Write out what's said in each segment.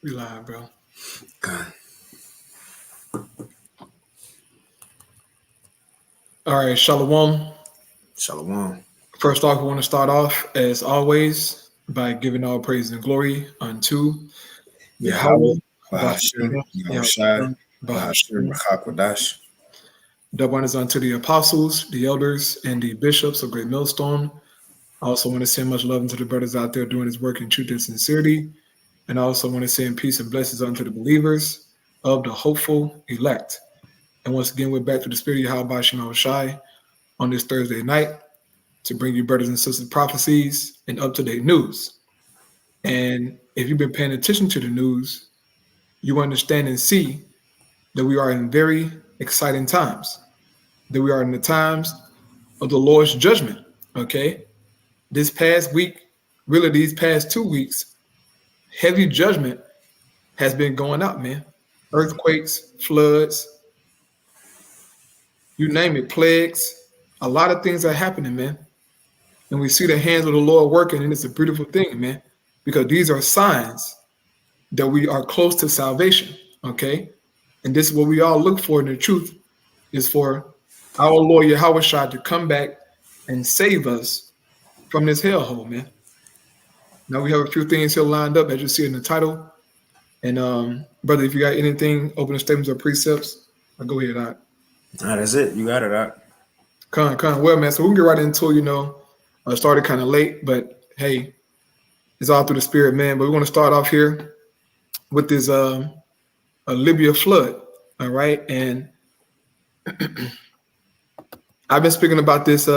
We live, bro. All right, Shalom. Shalom. First off, we want to start off, as always, by giving all praise and glory unto Yahweh, Bahashim, Bahashim, Yahushai, Bahashim, Bahashim. Bachakodash. Double honors unto the apostles, the elders, and the bishops of Great Millstone. I also want to send much love unto the brothers out there doing his work in truth and sincerity. And I also want to send peace and blessings unto the believers of the hopeful elect. And once again, we're back to the spirit of Yahweh Yahushai on this Thursday night to bring you brothers and sisters prophecies and up-to-date news. And if you've been paying attention to the news, you understand and see that we are in very exciting times, that we are in the times of the Lord's judgment, okay? This past week, really these past 2 weeks, heavy judgment has been going out, man. Earthquakes, floods, you name it, plagues. A lot of things are happening, man. And we see the hands of the Lord working, and it's a beautiful thing, man, because these are signs that we are close to salvation, okay? And this is what we all look for in the truth, is for our Lord Yahweh Shai to come back and save us from this hellhole, man. Now we have a few things here lined up, as you see in the title. And brother, if you got anything, opening statements or precepts, I'll go ahead. Out. That's it. You got it out. Kind of well, man. So we can get right into, I started kind of late, but hey, it's all through the spirit, man. But we want to start off here with this a Libya flood, all right? And I've been speaking about this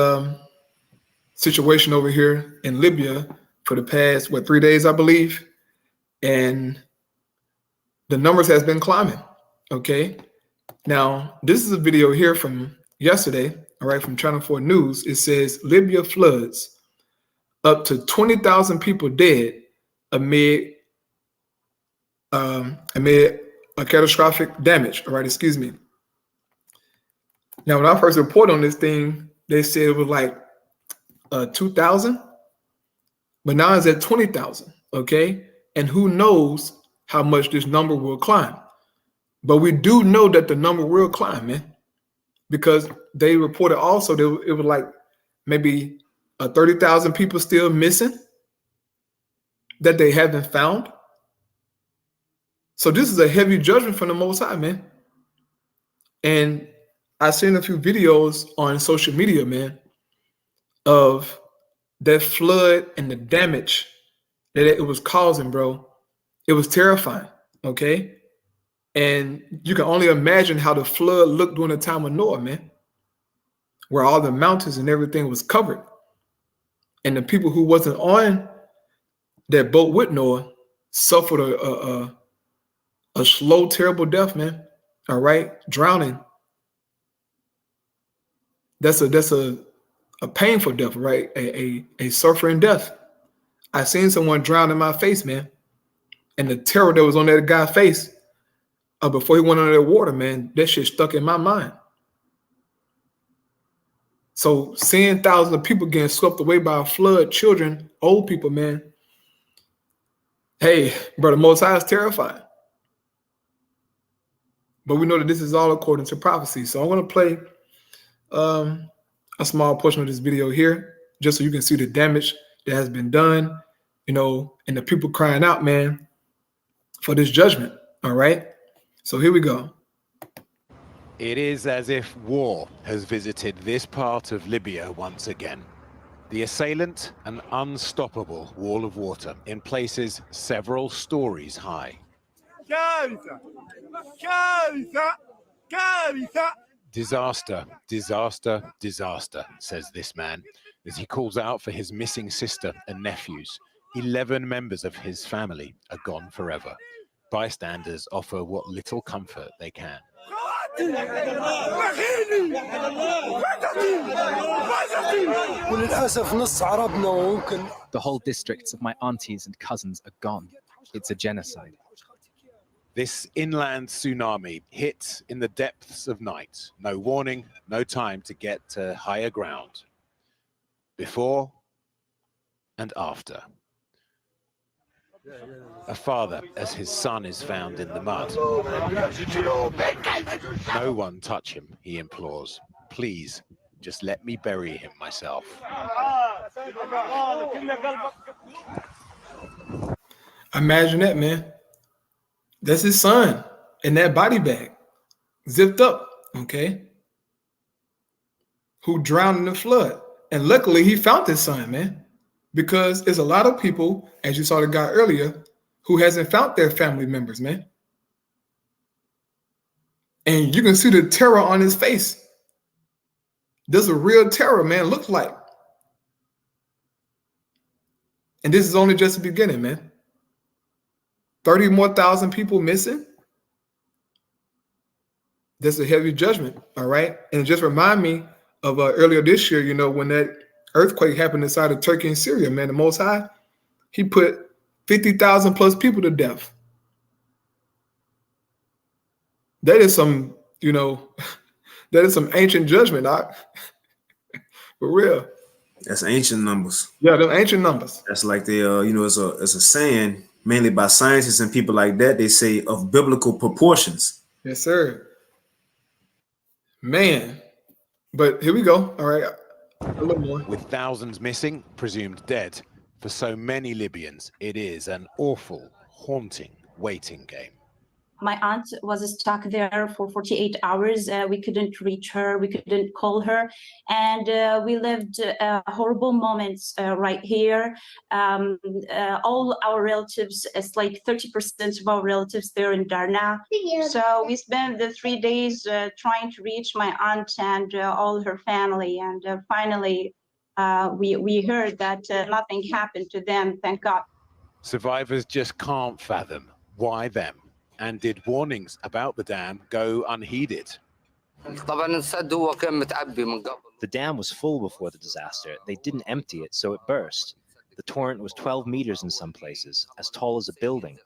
situation over here in Libya for the past 3 days, I believe, and the numbers has been climbing. Okay, now this is a video here from yesterday, all right, from Channel 4 News. It says Libya floods, up to 20,000 people dead amid a catastrophic damage. All right, excuse me. Now, when I first reported on this thing, they said it was like 2,000, but now it's at 20,000. Okay, and who knows how much this number will climb? But we do know that the number will climb, man, because they reported also that it was like maybe 30,000 people still missing that they haven't found. So this is a heavy judgment from the Most High, man. And I've seen a few videos on social media, man, of that flood and the damage that it was causing, bro. It was terrifying, okay? And you can only imagine how the flood looked during the time of Noah, man, where all the mountains and everything was covered. And the people who wasn't on that boat with Noah suffered a slow, terrible death, man. All right, drowning. That's a painful death, right? A suffering death. I seen someone drown in my face, man, and the terror that was on that guy's face before he went under that water, man, that shit stuck in my mind. So seeing thousands of people getting swept away by a flood, children, old people, man. Hey, brother, Most High is terrifying. But we know that this is all according to prophecy. So I'm going to play a small portion of this video here, just so you can see the damage that has been done, and the people crying out, man, for this judgment. All right. So here we go. It is as if war has visited this part of Libya once again. The assailant, an unstoppable wall of water, in places several stories high. Disaster, disaster, disaster, says this man, as he calls out for his missing sister and nephews. 11 members of his family are gone forever. Bystanders offer what little comfort they can. The whole districts of my aunties and cousins are gone. It's a genocide. This inland tsunami hit in the depths of night. No warning, no time to get to higher ground. Before and after. A father as his son is found in the mud. No one touch him, he implores. Please, just let me bury him myself. Imagine that, man. That's his son in that body bag, zipped up, okay? Who drowned in the flood. And luckily he found his son, man. Because there's a lot of people, as you saw the guy earlier, who hasn't found their family members, man. And you can see the terror on his face. There's a real terror, man, looks like. And this is only just the beginning, man. 30 more thousand people missing. That's a heavy judgment, all right? And just remind me of earlier this year, you know, when that earthquake happened inside of Turkey and Syria, man, the Most High, he put 50,000 plus people to death. That is some, you know, that is some ancient judgment, Doc. For real. That's ancient numbers. Yeah, them ancient numbers. That's like the you know, it's a saying mainly by scientists and people like that. They say of biblical proportions. Yes, sir. Man. But here we go. All right. A little more. With thousands missing, presumed dead, for so many Libyans, it is an awful, haunting waiting game. My aunt was stuck there for 48 hours. We couldn't reach her. We couldn't call her. And we lived horrible moments right here. All our relatives, it's like 30% of our relatives there in Darna. So we spent the 3 days trying to reach my aunt and all her family. And finally, we heard that nothing happened to them, thank God. Survivors just can't fathom why them. And did warnings about the dam go unheeded? The dam was full before the disaster. They didn't empty it, so it burst. The torrent was 12 meters in some places, as tall as a building.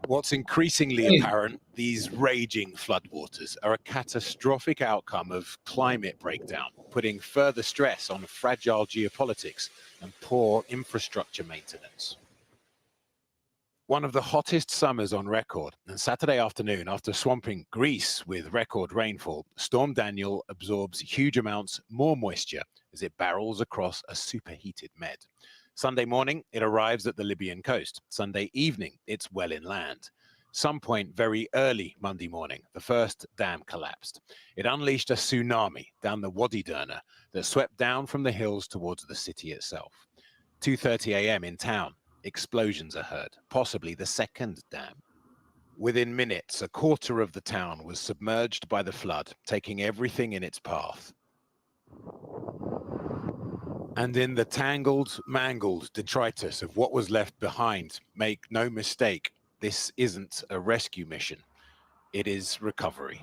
What's increasingly apparent, these raging floodwaters are a catastrophic outcome of climate breakdown, putting further stress on fragile geopolitics and poor infrastructure maintenance. One of the hottest summers on record, and Saturday afternoon, after swamping Greece with record rainfall, Storm Daniel absorbs huge amounts more moisture as it barrels across a superheated Med. Sunday morning, it arrives at the Libyan coast. Sunday evening, it's well inland. Some point very early Monday morning, the first dam collapsed. It unleashed a tsunami down the Wadi Derna that swept down from the hills towards the city itself. 2:30 a.m. in town. Explosions are heard, possibly the second dam. Within minutes, a quarter of the town was submerged by the flood, taking everything in its path. And in the tangled, mangled detritus of what was left behind, make no mistake, this isn't a rescue mission. It is recovery.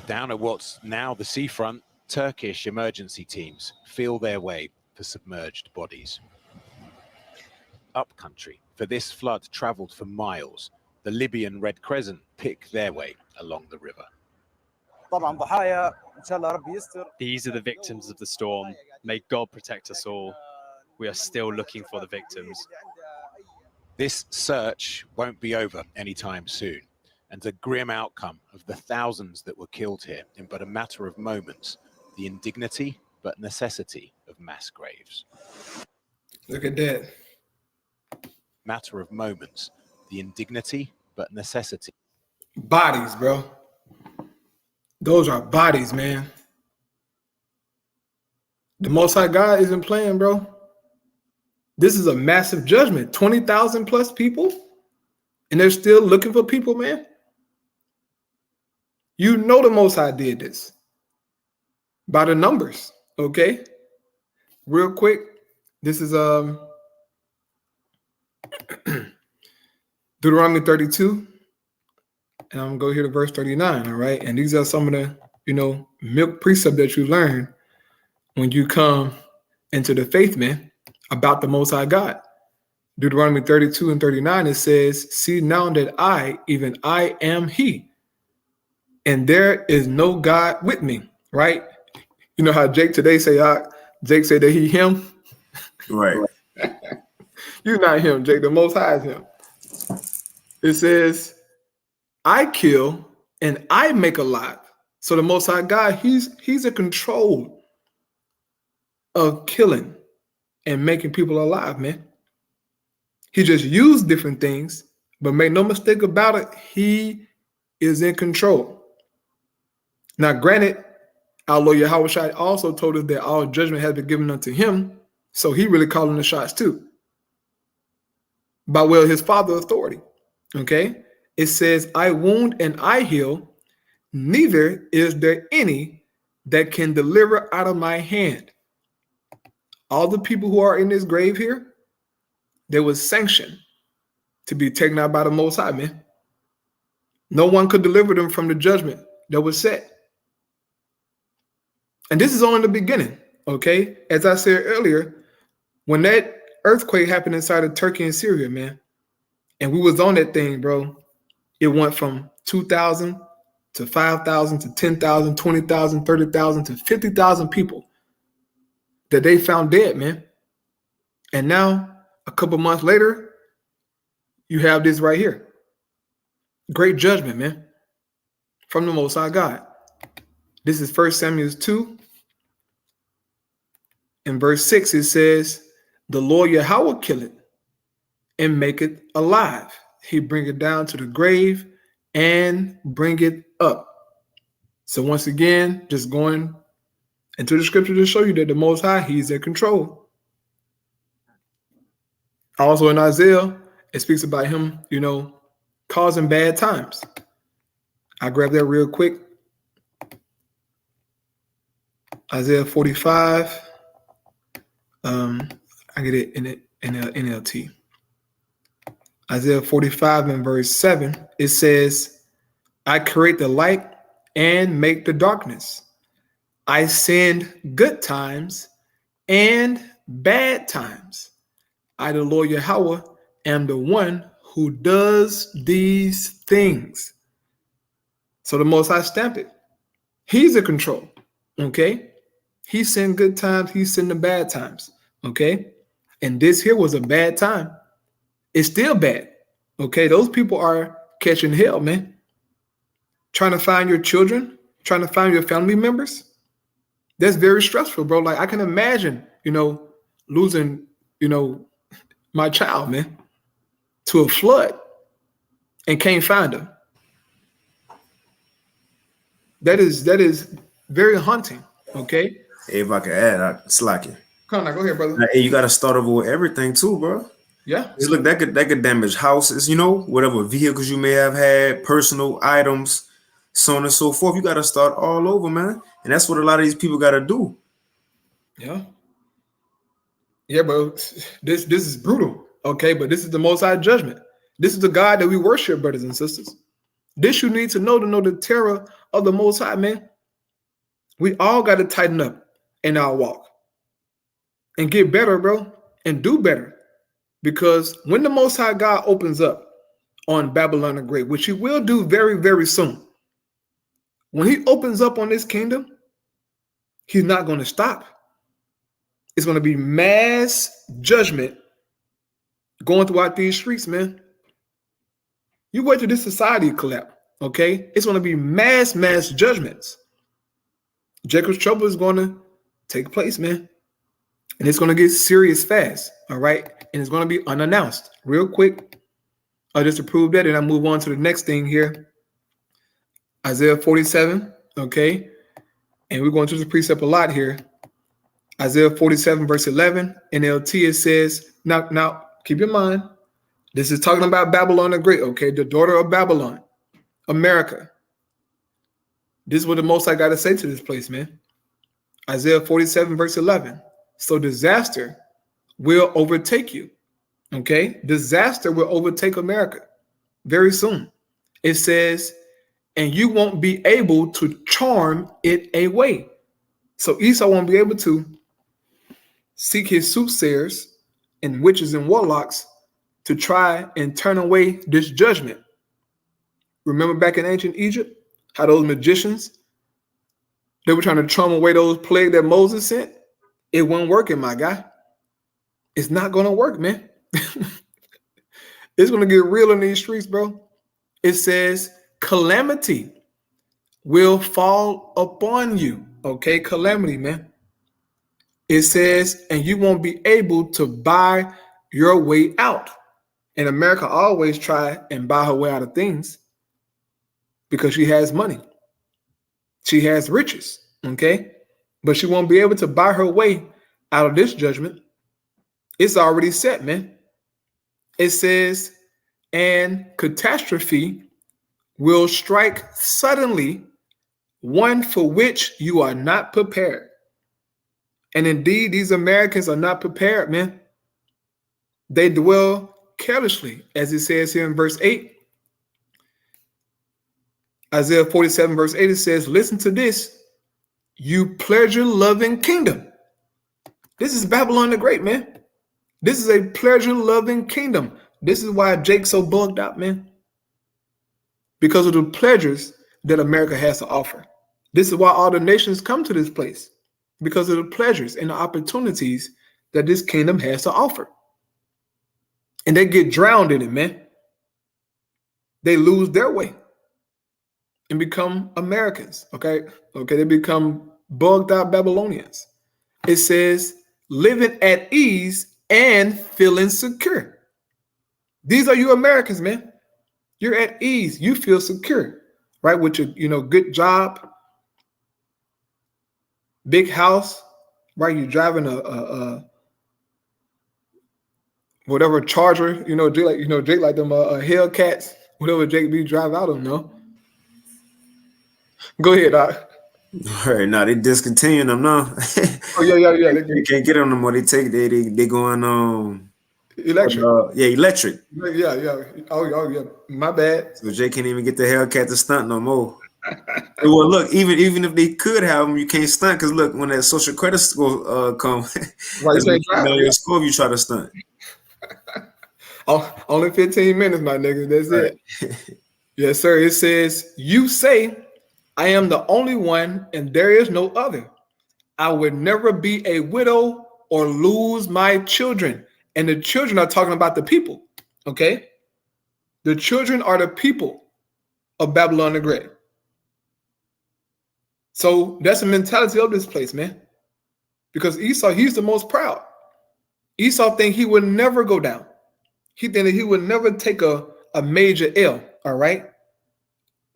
Down at what's now the seafront, Turkish emergency teams feel their way for submerged bodies. Upcountry, for this flood traveled for miles. The Libyan Red Crescent pick their way along the river. These are the victims of the storm. May God protect us all. We are still looking for the victims. This search won't be over anytime soon, and the grim outcome of the thousands that were killed here in but a matter of moments, the indignity but necessity of mass graves. Look at that. Matter of moments, the indignity but necessity. Bodies, bro. Those are bodies, man. The Most High God isn't playing, bro. This is a massive judgment. 20,000 plus people, and they're still looking for people, man. You know the Most High did this by the numbers, okay? Real quick, this is Deuteronomy 32, and I'm gonna go here to verse 39. All right, and these are some of the milk precept that you learn when you come into the faith, man, about the Most High God. Deuteronomy 32 and 39, it says, "See now that I, even I, am He, and there is no God with me." Right? You know how Jake today say, Jake said that he him. Right. You're not him, Jake. The Most High is him. It says, I kill and I make alive. So the Most High God, he's in control of killing and making people alive, man. He just used different things, but make no mistake about it, he is in control. Now, granted, our Lord Yahushua also told us that all judgment has been given unto him, so he really calling the shots too, by way of his Father's authority. Okay? It says, I wound and I heal, neither is there any that can deliver out of my hand. All the people who are in this grave here, they was sanctioned to be taken out by the Most High, man. No one could deliver them from the judgment that was set. And this is only the beginning, okay? As I said earlier, when that earthquake happened inside of Turkey and Syria, man, and we was on that thing, bro, it went from 2,000 to 5,000 to 10,000, 20,000, 30,000 to 50,000 people that they found dead, man. And now, a couple months later, you have this right here. Great judgment, man, from the Most High God. This is 1 Samuel 2. In verse 6, it says, the Lord Yahweh kill it and make it alive. He bring it down to the grave and bring it up. So once again, just going into the scripture to show you that the Most High, he's in control. Also in Isaiah, it speaks about him, causing bad times. I grab that real quick. Isaiah 45. I get it in the NLT. Isaiah 45 and verse 7, it says, I create the light and make the darkness. I send good times and bad times. I, the Lord Yahweh, am the one who does these things. So the Most High stamped it. He's in control, okay? He sent good times, he sent the bad times, okay? And this here was a bad time. It's still bad, okay? Those people are catching hell, man. Trying to find your children, trying to find your family members. That's very stressful, bro. Like, I can imagine, losing, my child, man, to a flood and can't find him. That is very haunting, okay? Hey, if I could add, slack it. Come on, now, go ahead, brother. Hey, you got to start over with everything too, bro. Yeah. Just look, that could damage houses, whatever vehicles you may have had, personal items, so on and so forth. You got to start all over, man. And that's what a lot of these people got to do. Yeah. Yeah, bro. This is brutal, okay? But this is the Most High judgment. This is the God that we worship, brothers and sisters. This you need to know the terror of the Most High, man. We all got to tighten up in our walk and get better, bro, and do better. Because when the Most High God opens up on Babylon the Great, which he will do very, very soon, when he opens up on this kingdom, he's not going to stop. It's going to be mass judgment going throughout these streets, man. You wait till this society collapse, okay? It's going to be mass judgments. Jacob's trouble is going to take place, man. And it's going to get serious fast, all right? And it's going to be unannounced. Real quick, just to prove that, and I move on to the next thing here. Isaiah 47, okay? And we're going to the precept a lot here. Isaiah 47, verse 11, NLT, it says, now, keep in mind, this is talking about Babylon the Great, okay? The daughter of Babylon, America. This is what the Most High got to say to this place, man. Isaiah 47, verse 11. So disaster will overtake you, okay? Disaster will overtake America very soon. It says, and you won't be able to charm it away. So Esau won't be able to seek his soothsayers and witches and warlocks to try and turn away this judgment. Remember back in ancient Egypt, how those magicians, they were trying to charm away those plagues that Moses sent? It wasn't working, my guy. It's not going to work, man. It's going to get real in these streets, bro. It says calamity will fall upon you. Okay, calamity, man. It says, and you won't be able to buy your way out. And America always try and buy her way out of things because she has money. She has riches, okay? But she won't be able to buy her way out of this judgment. It's already set, man. It says, and catastrophe will strike suddenly, one for which you are not prepared. And indeed, these Americans are not prepared, man. They dwell carelessly, as it says here in verse 8. Isaiah 47, verse 8, it says, listen to this, you pleasure-loving kingdom. This is Babylon the Great, man. This is a pleasure-loving kingdom. This is why Jake's so bugged out, man. Because of the pleasures that America has to offer. This is why all the nations come to this place. Because of the pleasures and the opportunities that this kingdom has to offer. And they get drowned in it, man. They lose their way and become Americans, okay? Okay, they become bugged out Babylonians. It says, living at ease and feeling secure. These are you Americans, man. You're at ease. You feel secure, right? With your, good job, big house, right? You're driving a whatever Charger, Jake like them Hellcats, whatever Jake be drive out of, no. Go ahead, Doc. All right, now they discontinuing them now. Oh yeah. They can't get them no more. They going Electric. Electric. Yeah. Oh yeah. My bad. So Jay can't even get the Hellcat to stunt no more. Well, look, even if they could have them, you can't stunt because look, when that social credit score come, Right, your score if you try to stunt. Oh, only 15 minutes, my nigga. That's right. it. Yes, sir. It says, you say, I am the only one and there is no other. I would never be a widow or lose my children. And the children are talking about the people, okay? The children are the people of Babylon the Great. So that's the mentality of this place, man. Because Esau, he's the most proud. Esau think he would never go down. He think that he would never take a major L, all right?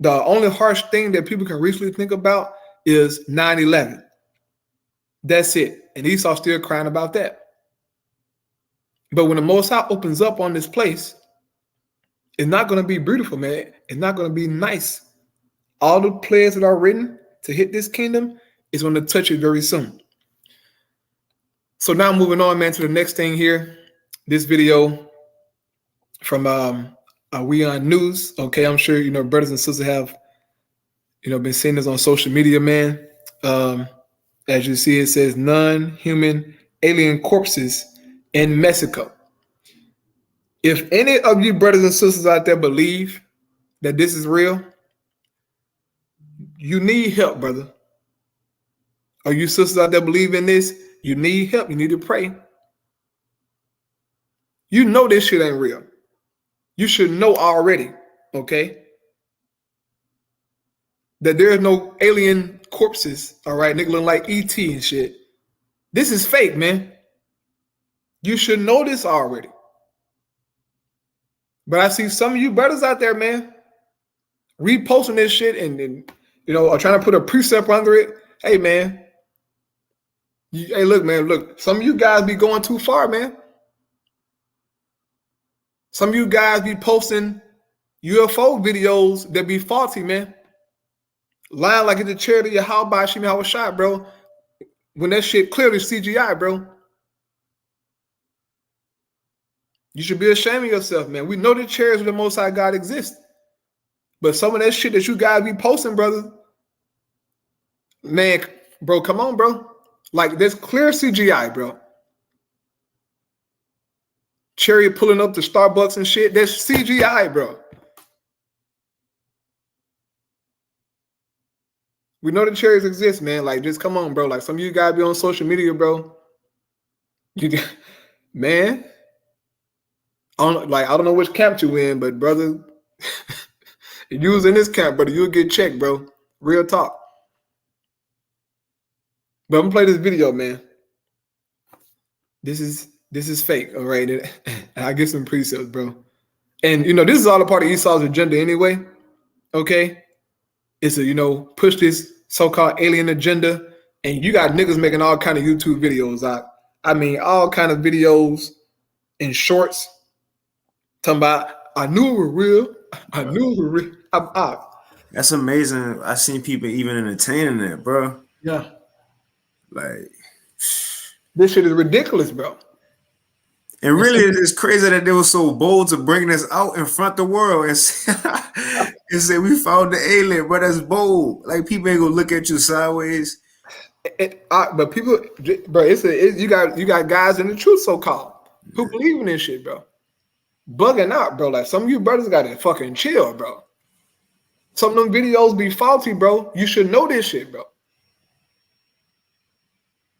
The only harsh thing that people can recently think about is 9/11. That's it. And Esau's still crying about that. But when the Most High opens up on this place, it's not going to be beautiful, man. It's not going to be nice. All the players that are written to hit this kingdom is going to touch it very soon. So now moving on, man, to the next thing here. This video from We On News. Okay, I'm sure, brothers and sisters have, been seeing this on social media, man. As you see, it says non-human alien corpses in Mexico. If any of you brothers and sisters out there believe that this is real, you need help, brother. Or you sisters out there believe in this, you need help. You need to pray. You know this shit ain't real. You should know already, okay? That there is no alien corpses, all right? Nigga looking like E.T. and shit. This is fake, man. You should know this already. But I see some of you brothers out there, man, reposting this shit and are trying to put a precept under it. Hey, man. Hey, look, man, look. Some of you guys be going too far, man. Some of you guys be posting UFO videos that be faulty, man. Lying like it's a charity of how by Shimi how shot, bro. When that shit clearly CGI, bro. You should be ashamed of yourself, man. We know the chariots of the Most High God exist. But some of that shit that you guys be posting, brother, man, bro, come on, bro. Like, there's clear CGI, bro. Chariot pulling up to Starbucks and shit. There's CGI, bro. We know the chariots exist, man. Like, just come on, bro. Like, some of you guys be on social media, bro. Man, I don't know which camp you in, but brother, if you was in this camp, brother, you'll get checked, bro. Real talk. But I'm gonna play this video, man. This is fake, all right? And I give some precepts, bro. And this is all a part of Esau's agenda anyway. Okay, it's to push this so-called alien agenda, and you got niggas making all kind of YouTube videos. I mean, all kind of videos and shorts talking about I knew it was real. I knew it was real. That's amazing. I seen people even entertaining that, bro. Yeah, Like, this shit is ridiculous, bro. and really, it's crazy that they were so bold to bring this out in front of the world and say we found the alien, but that's bold. Like, people ain't gonna look at you sideways. But people, bro, you got guys in the truth, so-called, who believe in this shit, bro. Bugging out, bro. Like, some of you brothers got to fucking chill, bro. Some of them videos be faulty, bro. You should know this shit, bro.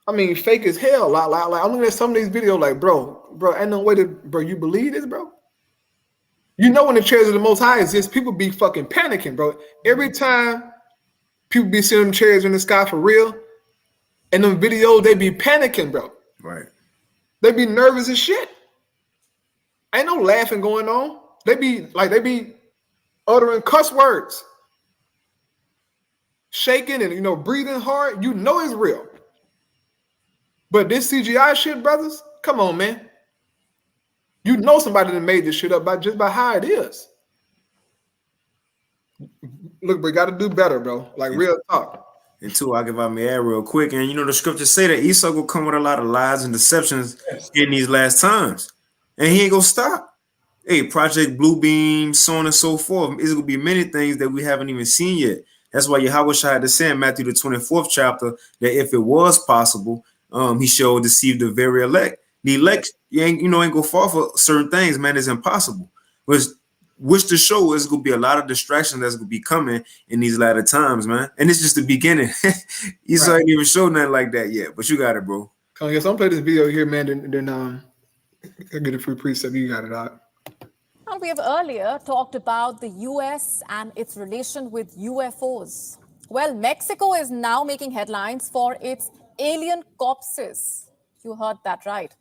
I mean, fake as hell. Like I'm looking at some of these videos, like, bro, ain't no way bro, you believe this, bro? When the chairs of the Most High exist, people be fucking panicking, bro. Every time people be seeing them chairs in the sky for real, and them videos, they be panicking, bro. Right. They be nervous as shit. Ain't no laughing going on. They be uttering cuss words, shaking and breathing hard. It's real. But this CGI shit, brothers, come on, man. Somebody that made this shit up just by how it is. Look, we got to do better, bro. Like, real talk. And two, I'll give out my ad real quick. And the scriptures say that Esau will come with a lot of lies and deceptions in these last times. And he ain't gonna stop. Hey, Project Bluebeam, so on and so forth. It's gonna be many things that we haven't even seen yet. That's why Yahweh had to say in Matthew the 24th chapter that if it was possible, he shall deceive the very elect. The elect, you ain't go far for certain things, man. It's impossible. Which to show is gonna be a lot of distraction that's gonna be coming in these latter times, man. And it's just the beginning. Esau ain't even showed nothing like that yet, but you got it, bro. I guess I'm play this video here, man. Then I get a free precept. You got it out. We have earlier talked about the US and its relation with UFOs. Well, Mexico is now making headlines for its alien corpses. You heard that right.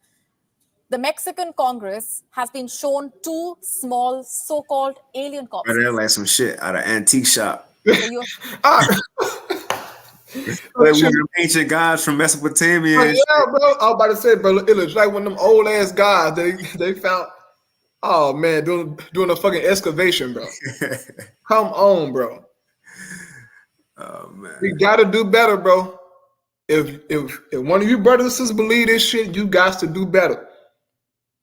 The Mexican Congress has been shown two small so-called alien corpses. They're like some shit out of antique shop. So like we were ancient gods from Mesopotamia. Yeah, bro. I was about to say, bro, it looks like one of them old ass guys they found. Oh man, doing a fucking excavation, bro. Come on, bro. Oh man, we gotta do better, bro. If one of you brothers and sisters believe this shit, you got to do better.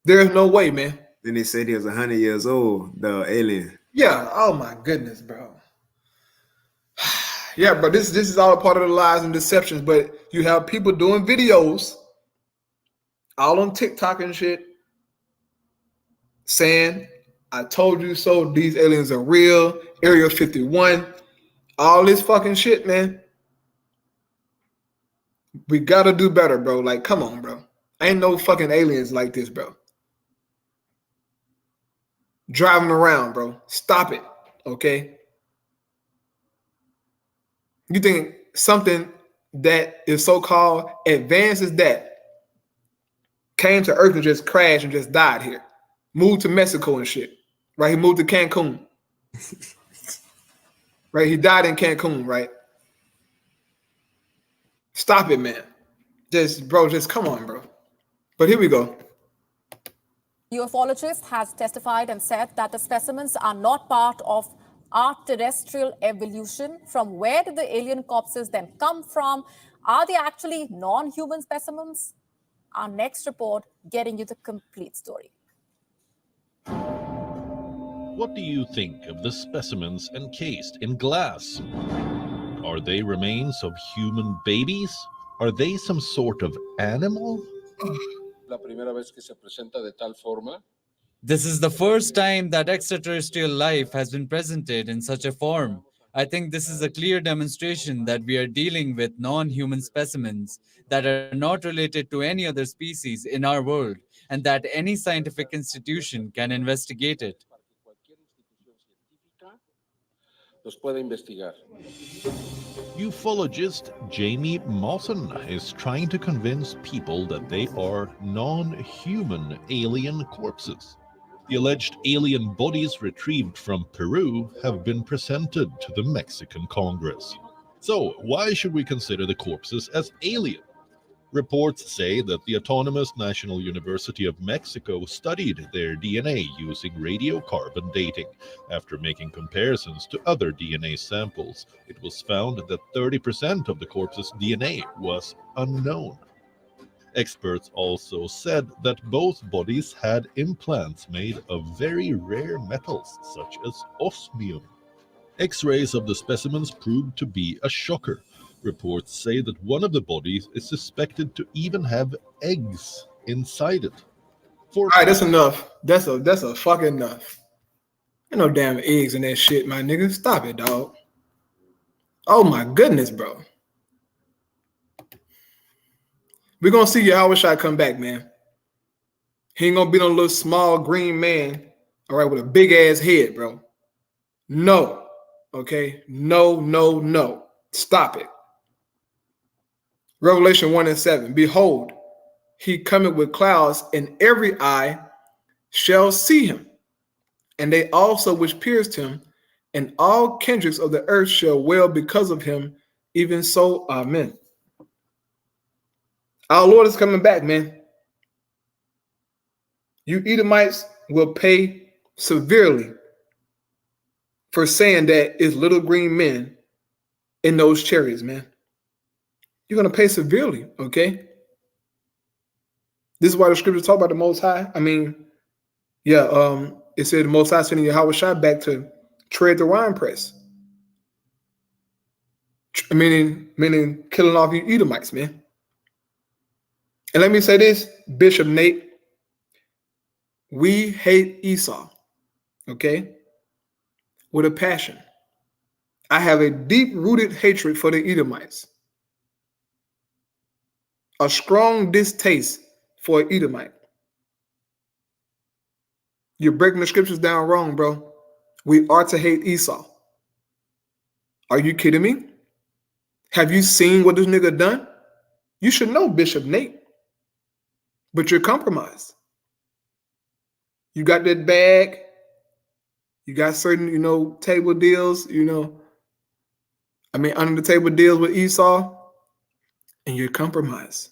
There's no way, man. Then they said he was 100 years old, the alien. Yeah. Oh my goodness, bro. Yeah, but this is all a part of the lies and deceptions. But you have people doing videos, all on TikTok and shit, saying, "I told you so. These aliens are real. Area 51, all this fucking shit, man. We gotta do better, bro. Like, come on, bro. Ain't no fucking aliens like this, bro. Driving around, bro. Stop it, okay? You think something that is so-called advanced as that came to Earth and just crashed and just died here, moved to Mexico and shit, right? He moved to Cancun, right? He died in Cancun, right? Stop it, man. Just come on, bro. But here we go. ufologist has testified and said that the specimens are not part of our terrestrial evolution. From where did the alien corpses then come from? Are they actually non-human specimens? Our next report getting you the complete story. What do you think of the specimens encased in glass? Are they remains of human babies? Are they some sort of animal? This is the first time that extraterrestrial life has been presented in such a form. I think this is a clear demonstration that we are dealing with non-human specimens that are not related to any other species in our world. and that any scientific institution can investigate it. Ufologist Jamie Mawson is trying to convince people that they are non-human alien corpses. The alleged alien bodies retrieved from Peru have been presented to the Mexican Congress. So, why should we consider the corpses as alien? Reports say that the Autonomous National University of Mexico studied their DNA using radiocarbon dating. After making comparisons to other DNA samples, it was found that 30% of the corpse's DNA was unknown. Experts also said that both bodies had implants made of very rare metals, such as osmium. X-rays of the specimens proved to be a shocker. Reports say that one of the bodies is suspected to even have eggs inside it. All right, that's enough. That's a fucking enough. Ain't no damn eggs in that shit, my nigga. Stop it, dog. Oh my goodness, bro. We're gonna see Yahweh Shai come back, man. He ain't gonna be no little small green man, all right, with a big ass head, bro. No. Okay? No. Stop it. Revelation 1:7. Behold, he cometh with clouds, and every eye shall see him, and they also which pierced him, and all kindreds of the earth shall wail because of him. Even so, amen. Our Lord is coming back, man. You Edomites will pay severely for saying that it's little green men in those chariots, man. You're going to pay severely, okay? This is why the scriptures talk about the Most High. I mean, yeah, it said the Most High sending Yahweh Shai back to tread the winepress. Meaning killing off you Edomites, man. And let me say this, Bishop Nate, we hate Esau, okay, with a passion. I have a deep-rooted hatred for the Edomites, a strong distaste for an Edomite. You're breaking the scriptures down wrong, bro. We are to hate Esau. Are you kidding me? Have you seen what this nigga done? You should know, Bishop Nate. But you're compromised. You got that bag. You got certain, table deals, under the table deals with Esau. And you're compromised.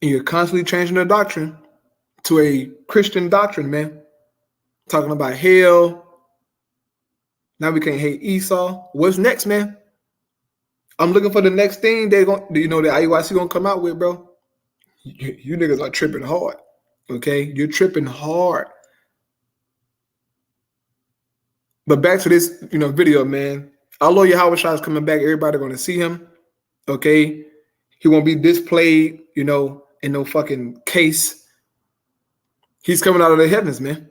And you're constantly changing the doctrine to a Christian doctrine, man. Talking about hell. Now we can't hate Esau. What's next, man? I'm looking for the next thing the IUIC gonna come out with, bro. You niggas are tripping hard, okay? You're tripping hard. But back to this, video, man. Our Lord Yahweh Shai is coming back. Everybody gonna see him, okay? He won't be displayed, in no fucking case. He's coming out of the heavens, man.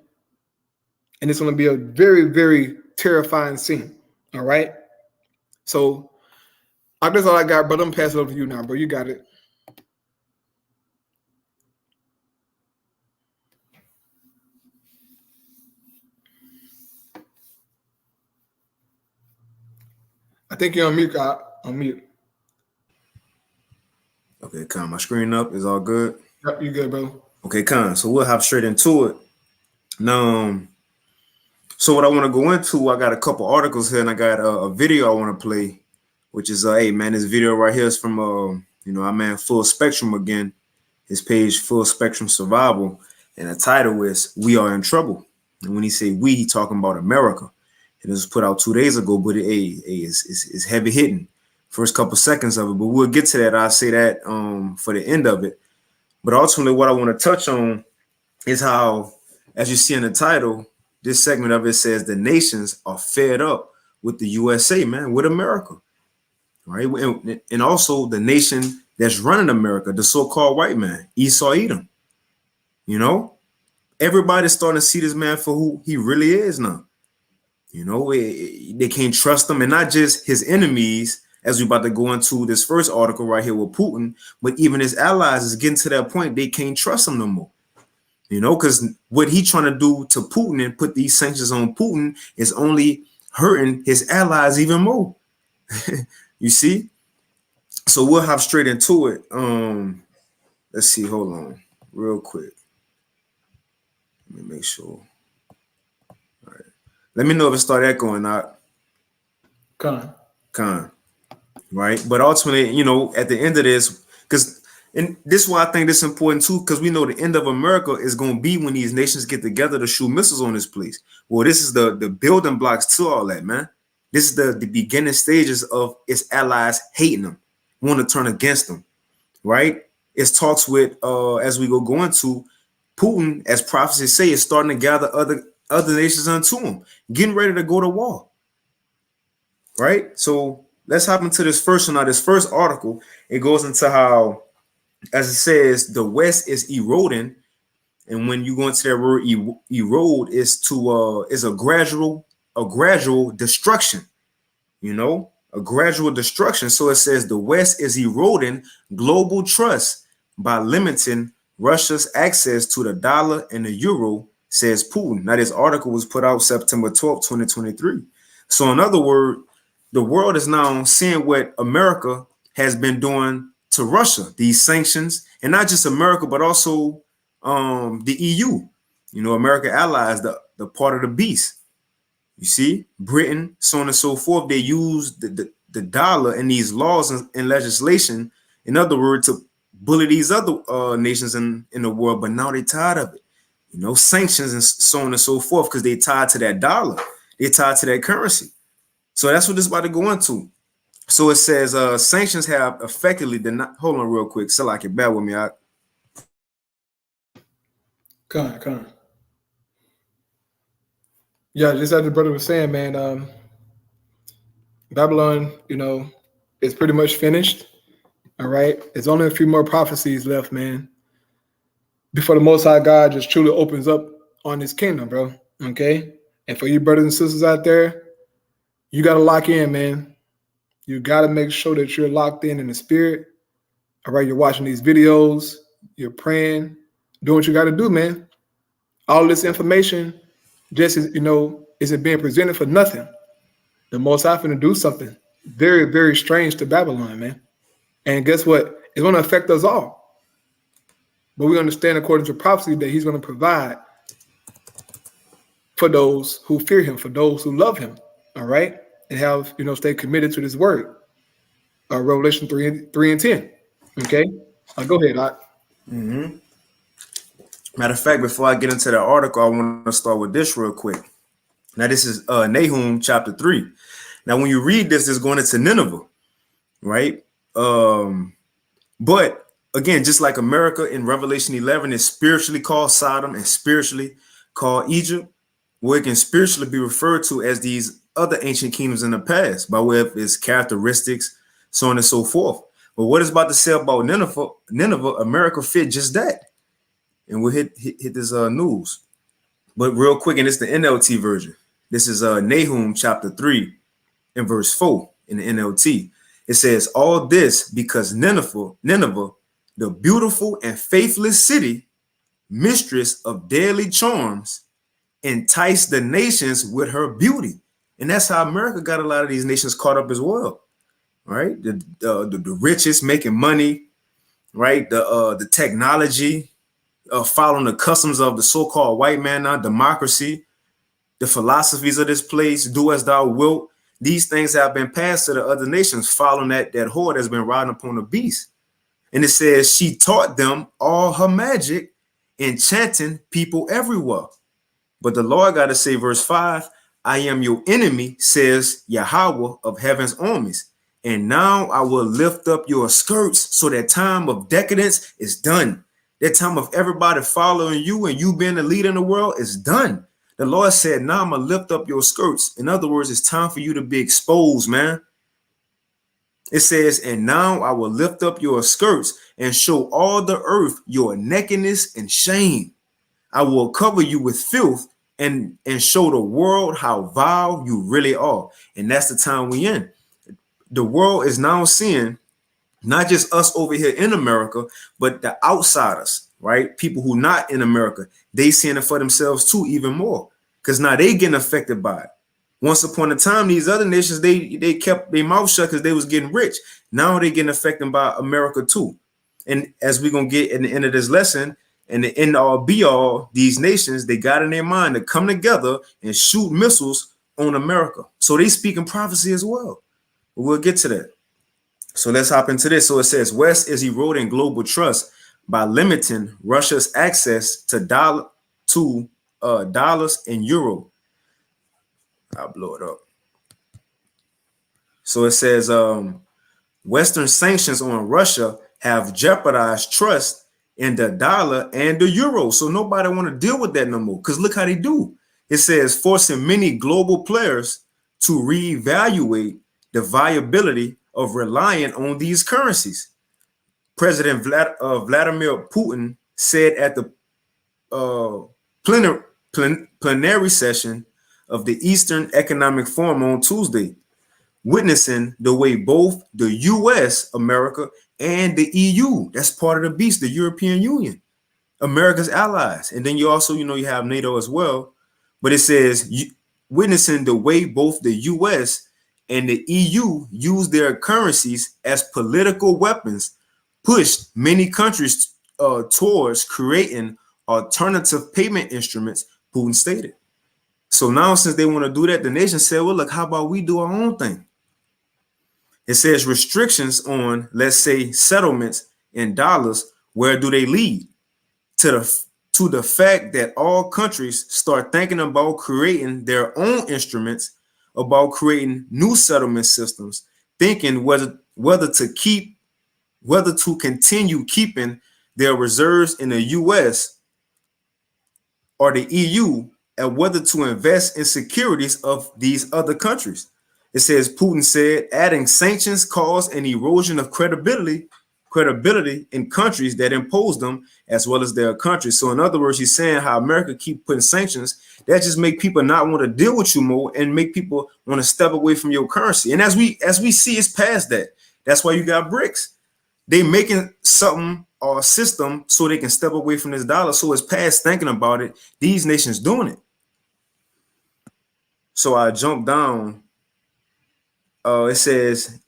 And it's gonna be a very, very terrifying scene, all right? So, that's all I got, brother. I'm passing it over to you now, bro. You got it. I think you're on mute, God. On mute. Okay, Con, my screen up is all good. Yep, you good, bro. Okay, Con. So we'll hop straight into it. Now, so what I want to go into, I got a couple articles here, and I got a video I want to play, which is hey man, this video right here is from our man Full Spectrum again. His page Full Spectrum Survival, and the title is "We Are in Trouble." And when he say "we," he talking about America. It was put out 2 days ago, but it's heavy hitting. First couple seconds of it, but we'll get to that. I'll say that for the end of it. But ultimately, what I want to touch on is how, as you see in the title, this segment of it says the nations are fed up with the USA, man, with America, right? And also the nation that's running America, the so-called white man, Esau Edom. Everybody's starting to see this man for who he really is now. They can't trust him, and not just his enemies, as we're about to go into this first article right here with Putin, but even his allies is getting to that point they can't trust him no more. You know, because what he trying to do to Putin and put these sanctions on Putin is only hurting his allies even more. You see? So we'll hop straight into it. Let's see. Hold on real quick. Let me make sure. All right. Let me know if it start echoing out. Con. Right. But ultimately, you know, at the end of this, because and this is why I think this is important too, because we know the end of America is going to be when these nations get together to shoot missiles on this place. Well, this is the building blocks to all that, man. This is the beginning stages of its allies hating them, want to turn against them, right? It's talks with, as we go into, Putin, as prophecies say, is starting to gather other nations unto him, getting ready to go to war, right? So let's hop into this first one. Now, this first article, it goes into how, as it says, the West is eroding, and when you go into that word erode, is a gradual destruction. You know, a gradual destruction. So it says the West is eroding global trust by limiting Russia's access to the dollar and the euro, says Putin. Now, this article was put out September 12th, 2023. So in other words, the world is now seeing what America has been doing to Russia, these sanctions, and not just America, but also the EU, you know, America allies, the part of the beast. You see, Britain, so on and so forth. They use the dollar and these laws and legislation, in other words, to bully these other nations in the world. But now they're tired of it, you know, sanctions and so on and so forth, because they tied to that dollar, they tied to that currency. So that's what this is about to go into. So it says sanctions have effectively denied. Hold on real quick. So like it, bear with me. Come on. Yeah, just as the brother was saying, man, Babylon, you know, is pretty much finished. All right. There's only a few more prophecies left, man, before the Most High God just truly opens up on his kingdom, bro. Okay. And for you brothers and sisters out there, you got to lock in, man. You got to make sure that you're locked in the spirit. All right. You're watching these videos, you're praying, doing what you got to do, man. All this information just is, you know, isn't being presented for nothing. The Most High finna do something very, very strange to Babylon, man. And guess what? It's going to affect us all. But we understand, according to prophecy, that he's going to provide for those who fear him, for those who love him, all right? And have, you know, stay committed to this word. Revelation 3 and 10, okay? Go ahead, Doc. Matter of fact, before I get into the article, I want to start with this real quick. Now, this is Nahum chapter 3. Now, when you read this, it's going into Nineveh, right? But again, just like America in Revelation 11 is spiritually called Sodom and spiritually called Egypt, where it can spiritually be referred to as these other ancient kingdoms in the past by way of its characteristics, so on and so forth. But what it's about to say about Nineveh, America fit just that. And we'll hit this news. But real quick, and it's the NLT version. This is Nahum chapter 3 and verse 4 in the NLT. It says, all this because Nineveh, the beautiful and faithless city, mistress of deadly charms, enticed the nations with her beauty. And that's how America got a lot of these nations caught up as well, right? The richest making money, right? The technology, following the customs of the so-called white man, now democracy, the philosophies of this place, do as thou wilt. These things have been passed to the other nations, following that whore that's been riding upon the beast. And it says she taught them all her magic, enchanting people everywhere. But the Lord got to say, verse 5, I am your enemy, says Yahweh of heaven's armies. And now I will lift up your skirts, so that time of decadence is done. That time of everybody following you and you being the leader in the world is done. The Lord said, now I'm going to lift up your skirts. In other words, it's time for you to be exposed, man. It says, and now I will lift up your skirts and show all the earth your nakedness and shame. I will cover you with filth and show the world how vile you really are. And that's the time we in. The world is now seeing not just us over here in America, but the outsiders, right? People who not in America, they seeing it for themselves too, even more, because now they getting affected by it. Once upon a time, these other nations, they kept their mouth shut because they was getting rich. Now they getting affected by America too. And as we're gonna get in the end of this lesson, and the end all be all, these nations, they got in their mind to come together and shoot missiles on America. So they speak in prophecy as well. But we'll get to that. So let's hop into this. So it says, West is eroding global trust by limiting Russia's access to dollars and euro. I'll blow it up. So it says, Western sanctions on Russia have jeopardized trust in the dollar and the euro. So nobody want to deal with that no more, because look how they do. It says forcing many global players to reevaluate the viability of relying on these currencies. President Vladimir Putin said at the plenary session of the Eastern Economic Forum on Tuesday, witnessing the way both the U.S., America, and the EU, that's part of the beast, the European Union, America's allies. And then you also, you have NATO as well. But it says, witnessing the way both the U.S. and the EU use their currencies as political weapons, pushed many countries towards creating alternative payment instruments, Putin stated. So now, since they want to do that, the nation said, well, look, how about we do our own thing? It says restrictions on, let's say, settlements in dollars. Where do they lead? To the fact that all countries start thinking about creating their own instruments, about creating new settlement systems, thinking whether to continue keeping their reserves in the US or the EU, and whether to invest in securities of these other countries. It says, Putin said, adding sanctions caused an erosion of credibility in countries that impose them, as well as their countries. So in other words, he's saying how America keep putting sanctions that just make people not want to deal with you more and make people want to step away from your currency. And as we see, it's past that. That's why you got BRICS. They making something or a system so they can step away from this dollar. So it's past thinking about it. These nations doing it. So I jump down. It says,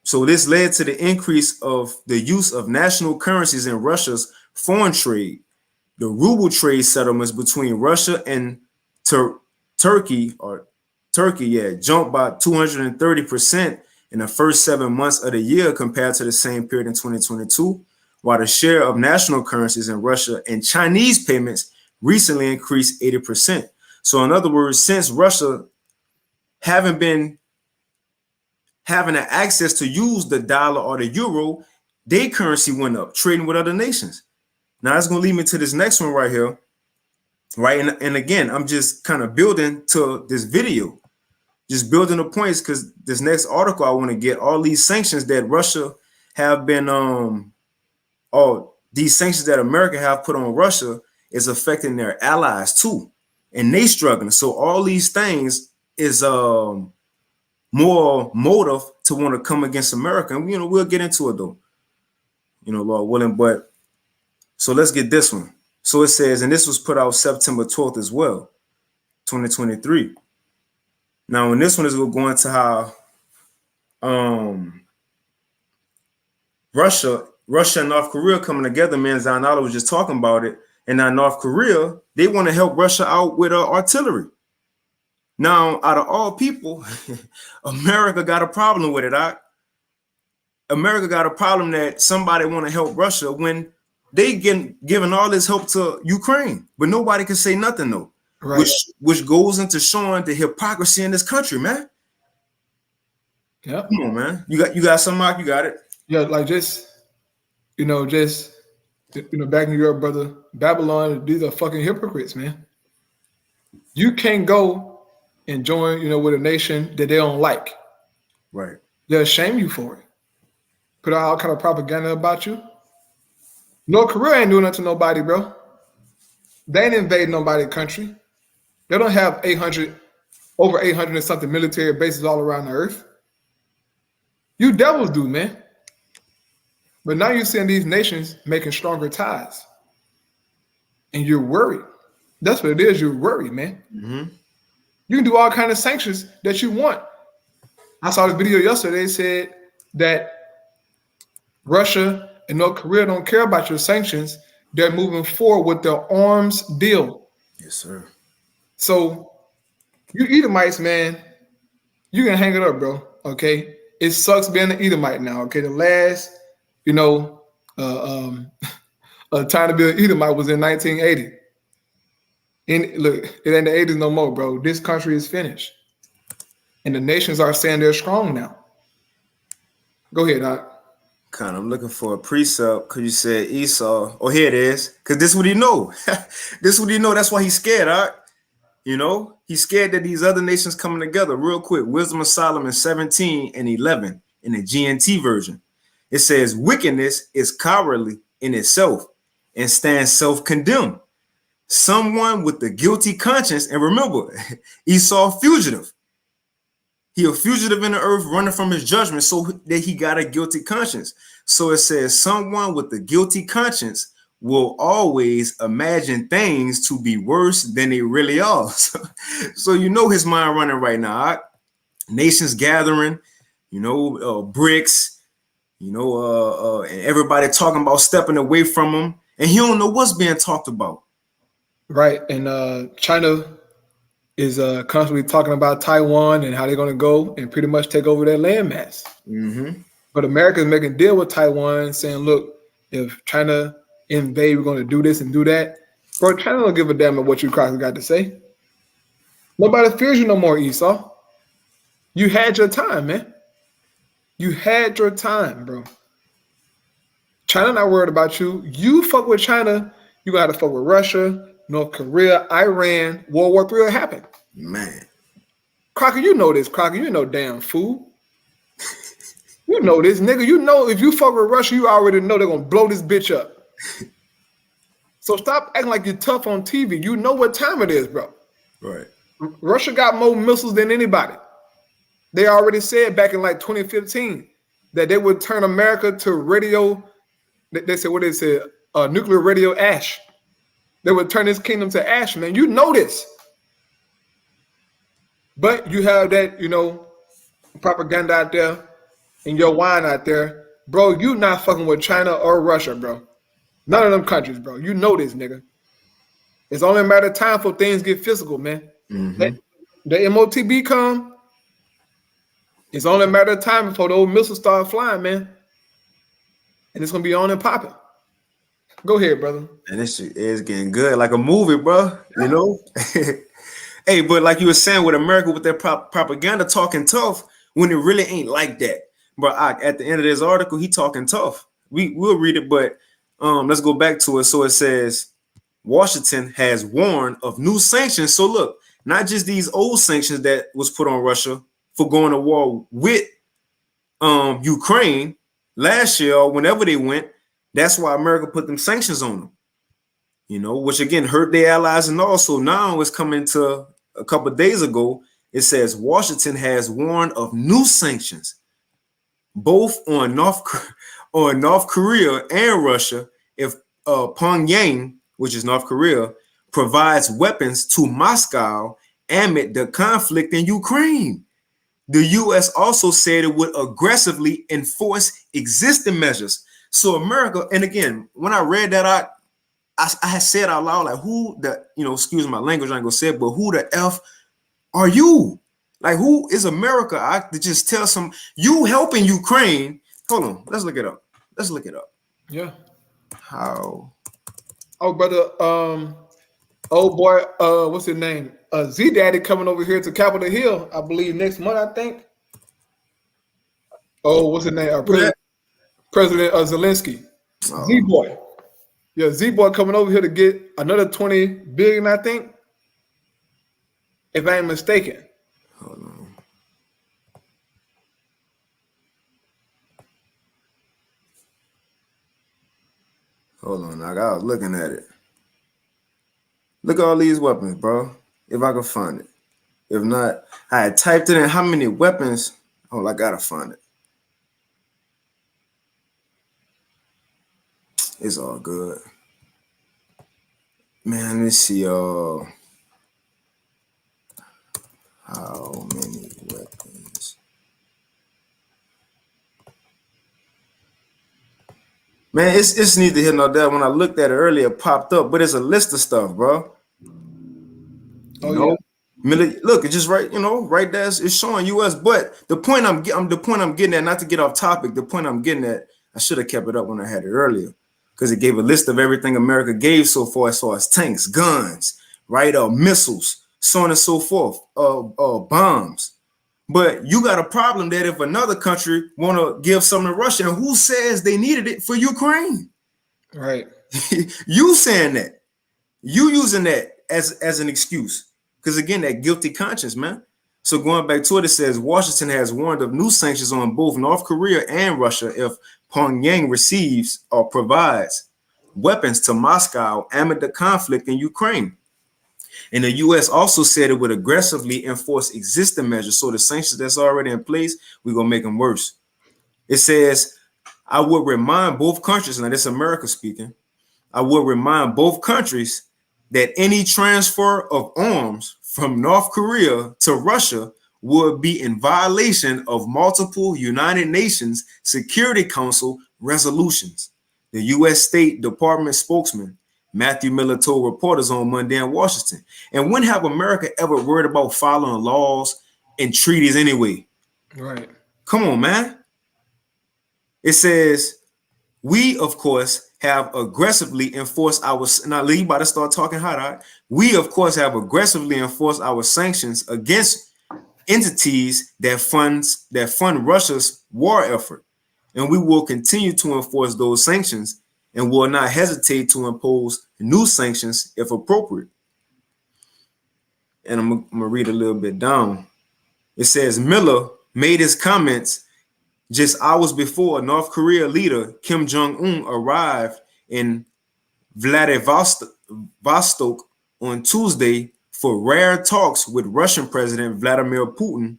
so this led to the increase of the use of national currencies in Russia's foreign trade. The ruble trade settlements between Russia and Turkey jumped by 230% in the first 7 months of the year compared to the same period in 2022, while the share of national currencies in Russia and Chinese payments recently increased 80%. So in other words, since Russia haven't been having an access to use the dollar or the euro, their currency went up, trading with other nations. Now that's going to lead me to this next one right here, right? And again, I'm just kind of building to this video, just building the points, because this next article I want to get, all these sanctions that Russia have been, all these sanctions that America have put on Russia is affecting their allies too, and they struggling. So all these things is more motive to want to come against America. And, we'll get into it though, Lord willing. But so let's get this one. So it says, and this was put out September 12th as well, 2023. Now, in this one is we're going to how Russia and North Korea coming together. Man, Zainala was just talking about it. And now North Korea, they want to help Russia out with artillery. Now, out of all people, America got a problem with it. America got a problem that somebody want to help Russia when they giving all this help to Ukraine, but nobody can say nothing though, right? Which goes into showing the hypocrisy in this country, man. Yeah, come on, man. You got some, Mark. You got it. Yeah, like back in Europe, brother. Babylon, these are fucking hypocrites, man. You can't go and join, with a nation that they don't like. Right. They'll shame you for it. Put out all kind of propaganda about you. North Korea ain't doing nothing to nobody, bro. They ain't invading nobody's country. They don't have over 800 and something military bases all around the earth. You devils do, man. But now you're seeing these nations making stronger ties. and you're worried. That's what it is. You're worried, man. You can do all kind of sanctions that you want. I saw this video yesterday. They said that Russia and North Korea don't care about your sanctions. They're moving forward with their arms deal. Yes, sir. So you Edomites, man, you can hang it up, bro. Okay, it sucks being an Edomite now. Okay, the last, time to be an Edomite was in 1980. And look, it ain't the 80s no more, bro. This country is finished, and the nations are saying they're strong now. Go ahead, Doc. Kind of looking for a precept because you said Esau. Oh, here it is. Because this is what he know. This is what he know. That's why he's scared, all right? He's scared that these other nations coming together. Real quick, Wisdom of Solomon 17 and 11 in the GNT version. It says, wickedness is cowardly in itself and stands self-condemned. Someone with a guilty conscience, and remember, Esau fugitive. He a fugitive in the earth running from his judgment so that he got a guilty conscience. So it says someone with a guilty conscience will always imagine things to be worse than they really are. So his mind running right now. Right? Nations gathering, BRICS, and everybody talking about stepping away from him. And he don't know what's being talked about. Right. And China is constantly talking about Taiwan and how they're going to go and pretty much take over their landmass. But America is making a deal with Taiwan saying, look, if China invade, we're going to do this and do that. Bro, China don't give a damn about what you Crockett got to say. Nobody fears you no more, Esau. You had your time, man. You had your time, bro. China not worried about you. You fuck with China, you got to fuck with Russia, North Korea, Iran. World War III will happen. Man. Crocker, you know this, Crocker. You know damn fool. You know this, nigga. You know if you fuck with Russia, you already know they're going to blow this bitch up. So stop acting like you're tough on TV. You know what time it is, bro. Right. Russia got more missiles than anybody. They already said back in like 2015 that they would turn America to radio. They said what they said, nuclear radio ash. They would turn this kingdom to ash, man. You know this. But you have that, propaganda out there and your wine out there. Bro, you not fucking with China or Russia, bro. None of them countries, bro. You know this, nigga. It's only a matter of time for things get physical, man. The MOTB come. It's only a matter of time before those missiles start flying, man. And it's going to be on and popping. Go ahead, brother. And this shit is getting good, like a movie, bro. Hey, but like you were saying with America, with their propaganda talking tough, when it really ain't like that. But at the end of this article, he talking tough. We'll read it, but let's go back to it. So it says, Washington has warned of new sanctions. So look, not just these old sanctions that was put on Russia for going to war with Ukraine last year or whenever they went. That's why America put them sanctions on them, which again hurt their allies. And also now it's coming to a couple of days ago. It says Washington has warned of new sanctions, both on North Korea and Russia, if Pyongyang, which is North Korea, provides weapons to Moscow amid the conflict in Ukraine. The U.S. also said it would aggressively enforce existing measures. So America, and again, when I read that, I had said out loud, like, who the, excuse my language, I ain't gonna say it, but who the F are you? Like, who is America? I to just tell you helping Ukraine. Hold on, let's look it up. Yeah. How? Oh, brother, old boy, what's his name? Z Daddy coming over here to Capitol Hill, I believe next month, I think. Oh, what's his name? President Zelensky. Oh. Z-Boy. Yeah, Z-Boy coming over here to get another $20 billion, I think. If I ain't mistaken. Hold on, I was looking at it. Look at all these weapons, bro. If I can find it. If not, I had typed it in how many weapons. Oh, I gotta find it. It's all good. Man, let me see. How many weapons? Man, it's neither here nor there. When I looked at it earlier, it popped up, but it's a list of stuff, bro. Oh, Look, it's just right, right there. It's showing U.S. But the point I'm getting at, not to get off topic. The point I'm getting at, I should have kept it up when I had it earlier, because it gave a list of everything America gave so far as tanks, guns, right, missiles, so on and so forth, bombs. But you got a problem that if another country want to give something to Russia, and who says they needed it for Ukraine? Right. You saying that, you using that as an excuse. Because again, that guilty conscience, man. So going back to it, it says Washington has warned of new sanctions on both North Korea and Russia if Pyongyang receives or provides weapons to Moscow amid the conflict in Ukraine. And the U.S. also said it would aggressively enforce existing measures. So the sanctions that's already in place, we're going to make them worse. It says, I would remind both countries, now this is America speaking, I would remind both countries that any transfer of arms from North Korea to Russia would be in violation of multiple United Nations Security Council resolutions. The U.S. State Department spokesman Matthew Miller told reporters on Monday in Washington. And when have America ever worried about following laws and treaties anyway? Right. Come on, man. It says, we, of course, have aggressively enforced our, now Lee about to start talking hot, all right? We, of course, have aggressively enforced our sanctions against entities that fund Russia's war effort. And we will continue to enforce those sanctions and will not hesitate to impose new sanctions if appropriate. And I'm going to read a little bit down. It says, Miller made his comments just hours before North Korea leader Kim Jong-un arrived in Vladivostok on Tuesday for rare talks with Russian President Vladimir Putin.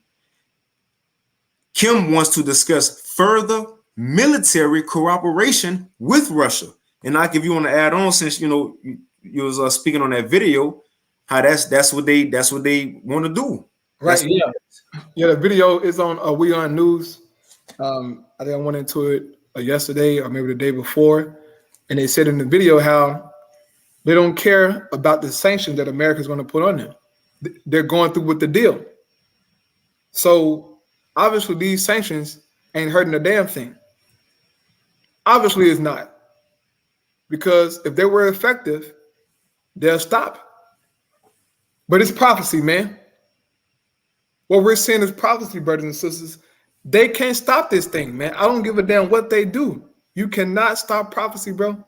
Kim wants to discuss further military cooperation with Russia. And like, if you want to add on, since you was speaking on that video, how that's what they want to do. Right. Yeah. The video is on We On News. I think I went into it yesterday or maybe the day before, and they said in the video how they don't care about the sanctions that America is going to put on them. They're going through with the deal. So obviously these sanctions ain't hurting a damn thing. Obviously it's not. Because if they were effective, they'll stop. But it's prophecy, man. What we're seeing is prophecy, brothers and sisters. They can't stop this thing, man. I don't give a damn what they do. You cannot stop prophecy, bro.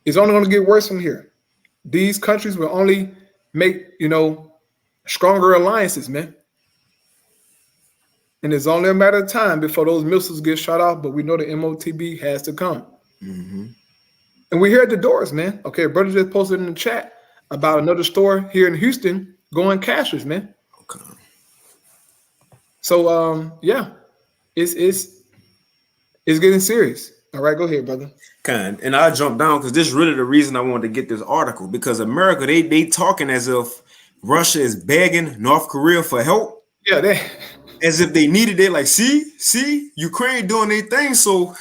It's only going to get worse from here. These countries will only make, stronger alliances, man. And it's only a matter of time before those missiles get shot off, but we know the MOTB has to come. Mm-hmm. And we're here at the doors, man. Okay, brother just posted in the chat about another store here in Houston going cashless, man. Okay. So yeah, it's getting serious. All right, go ahead, brother. And I jumped down because this is really the reason I wanted to get this article, because America, they talking as if Russia is begging North Korea for help. Yeah, as if they needed it. Like, see, Ukraine doing their thing, so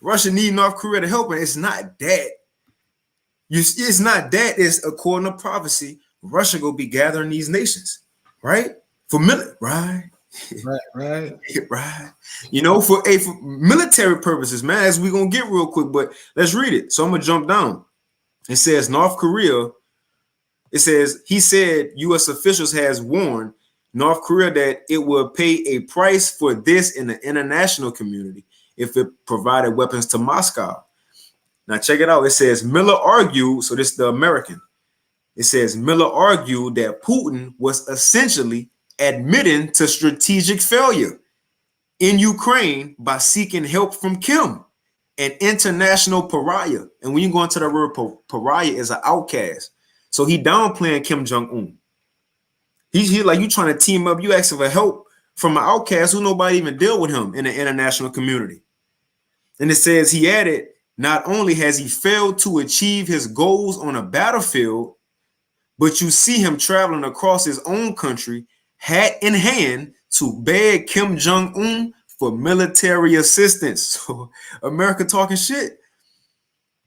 Russia need North Korea to help. And it's not that. It's not that. It's according to prophecy, Russia go be gathering these nations, right? For right. Right. For military purposes, man, as we're gonna get real quick, but let's read it. So I'm gonna jump down. It says North Korea, he said U.S. officials has warned North Korea that it will pay a price for this in the international community if it provided weapons to Moscow. Now check it out. It says Miller argued, so this is the American. It says Miller argued that Putin was essentially admitting to strategic failure in Ukraine by seeking help from Kim, an international pariah. And when you go into the word pariah, is an outcast. So he downplaying Kim Jong-un. He's like, you trying to team up, you asking for help from an outcast who nobody even deal with him in the international community. And it says he added, not only has he failed to achieve his goals on a battlefield, but you see him traveling across his own country, hat in hand, to beg Kim Jong-un for military assistance. So America talking shit,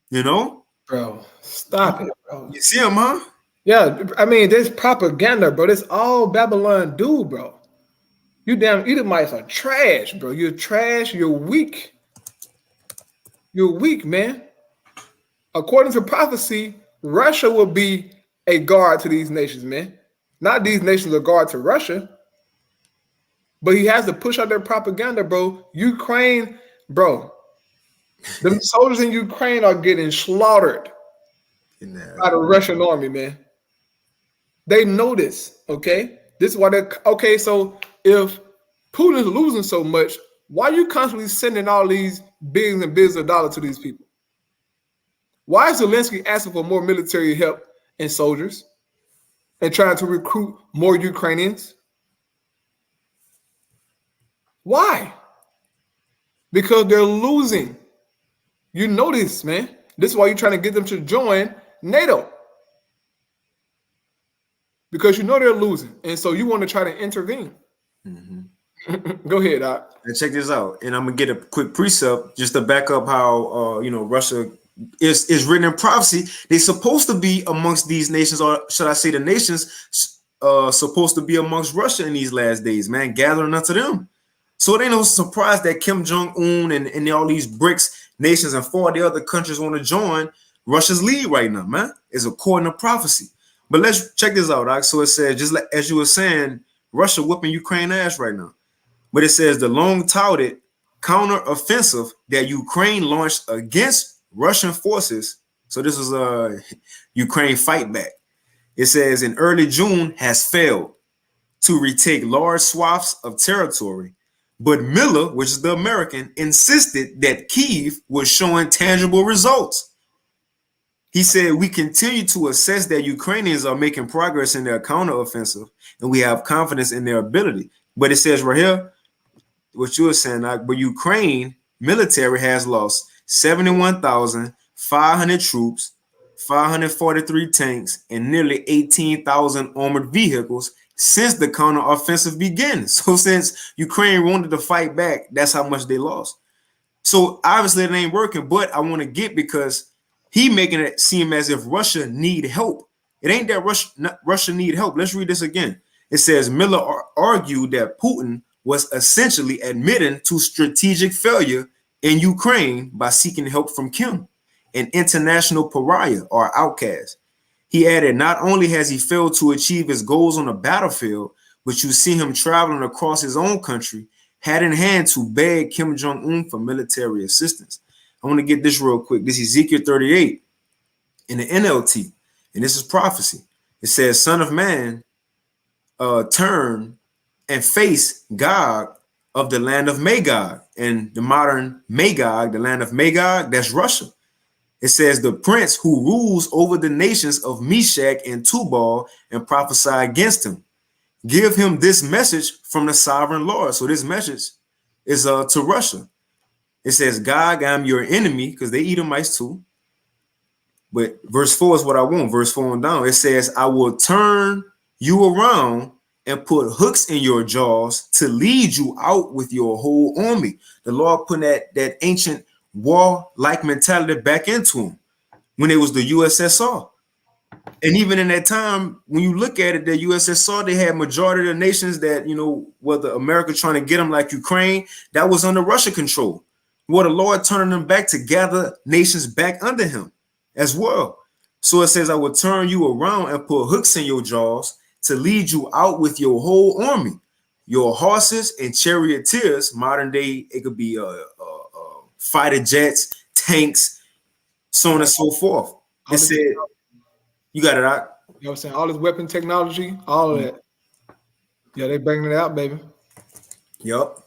you know? Bro, stop it, bro. You see him, huh? Yeah, I mean, this propaganda, bro. This all Babylon do, bro. You damn Edomites are trash, bro. You're trash. You're weak. You're weak, man. According to prophecy, Russia will be a guard to these nations, man. Not these nations are guard to Russia. But he has to push out their propaganda, bro. Ukraine, bro. The soldiers in Ukraine are getting slaughtered by the Russian army, man. They know this, okay? This is why they're okay. So if Putin's losing so much, why are you constantly sending all these billions and billions of dollars to these people? Why is Zelensky asking for more military help and soldiers and trying to recruit more Ukrainians? Why? Because they're losing. You know this, man. This is why you're trying to get them to join NATO. Because you know they're losing. And so you want to try to intervene. Go ahead, Doc. And check this out. And I'm going to get a quick precept just to back up how, Russia is written in prophecy. They're supposed to be amongst these nations, or should I say the nations supposed to be amongst Russia in these last days, man, gathering unto them. So it ain't no surprise that Kim Jong-un and all these BRICS nations and 40 other countries want to join Russia's lead right now, man. It's according to prophecy. But let's check this out, Doc. So it says, just like as you were saying, Russia whooping Ukraine ass right now. But it says the long-touted counter-offensive that Ukraine launched against Russian forces. So this was a Ukraine fight back. It says in early June has failed to retake large swaths of territory. But Miller, which is the American, insisted that Kyiv was showing tangible results. He said, we continue to assess that Ukrainians are making progress in their counteroffensive, and we have confidence in their ability. But it says right here, what you were saying, but Ukraine military has lost 71,500 troops, 543 tanks, and nearly 18,000 armored vehicles since the counteroffensive began. So since Ukraine wanted to fight back, that's how much they lost. So obviously it ain't working, but I want to get, because he making it seem as if Russia need help. It ain't that Russia need help. Let's read this again. It says Miller argued that Putin was essentially admitting to strategic failure in Ukraine by seeking help from Kim, an international pariah or outcast. He added, not only has he failed to achieve his goals on the battlefield, but you see him traveling across his own country, hat in hand, to beg Kim Jong-un for military assistance. I want to get this real quick. This is Ezekiel 38 in the NLT, and this is prophecy. It says, Son of man, turn and face Gog of the land of Magog. And the modern Magog, the land of Magog, that's Russia. It says, the prince who rules over the nations of Meshach and Tubal, and prophesy against him. Give him this message from the sovereign Lord. So this message is to Russia. It says, Gog, I'm your enemy, because they eat Edomites too. But verse 4 is what I want. Verse 4 and down. It says, I will turn you around and put hooks in your jaws to lead you out with your whole army. The Lord put that ancient war-like mentality back into them when it was the USSR. And even in that time, when you look at it, the USSR, they had majority of the nations that, whether America trying to get them like Ukraine, that was under Russian control. Well, the Lord turning them back to gather nations back under him as well. So it says, I will turn you around and put hooks in your jaws to lead you out with your whole army, your horses and charioteers. Modern day, it could be fighter jets, tanks, so on and so forth. It said, you got it out. You know what I'm saying? All this weapon technology, all of that. Yeah, they bringing it out, baby. Yep.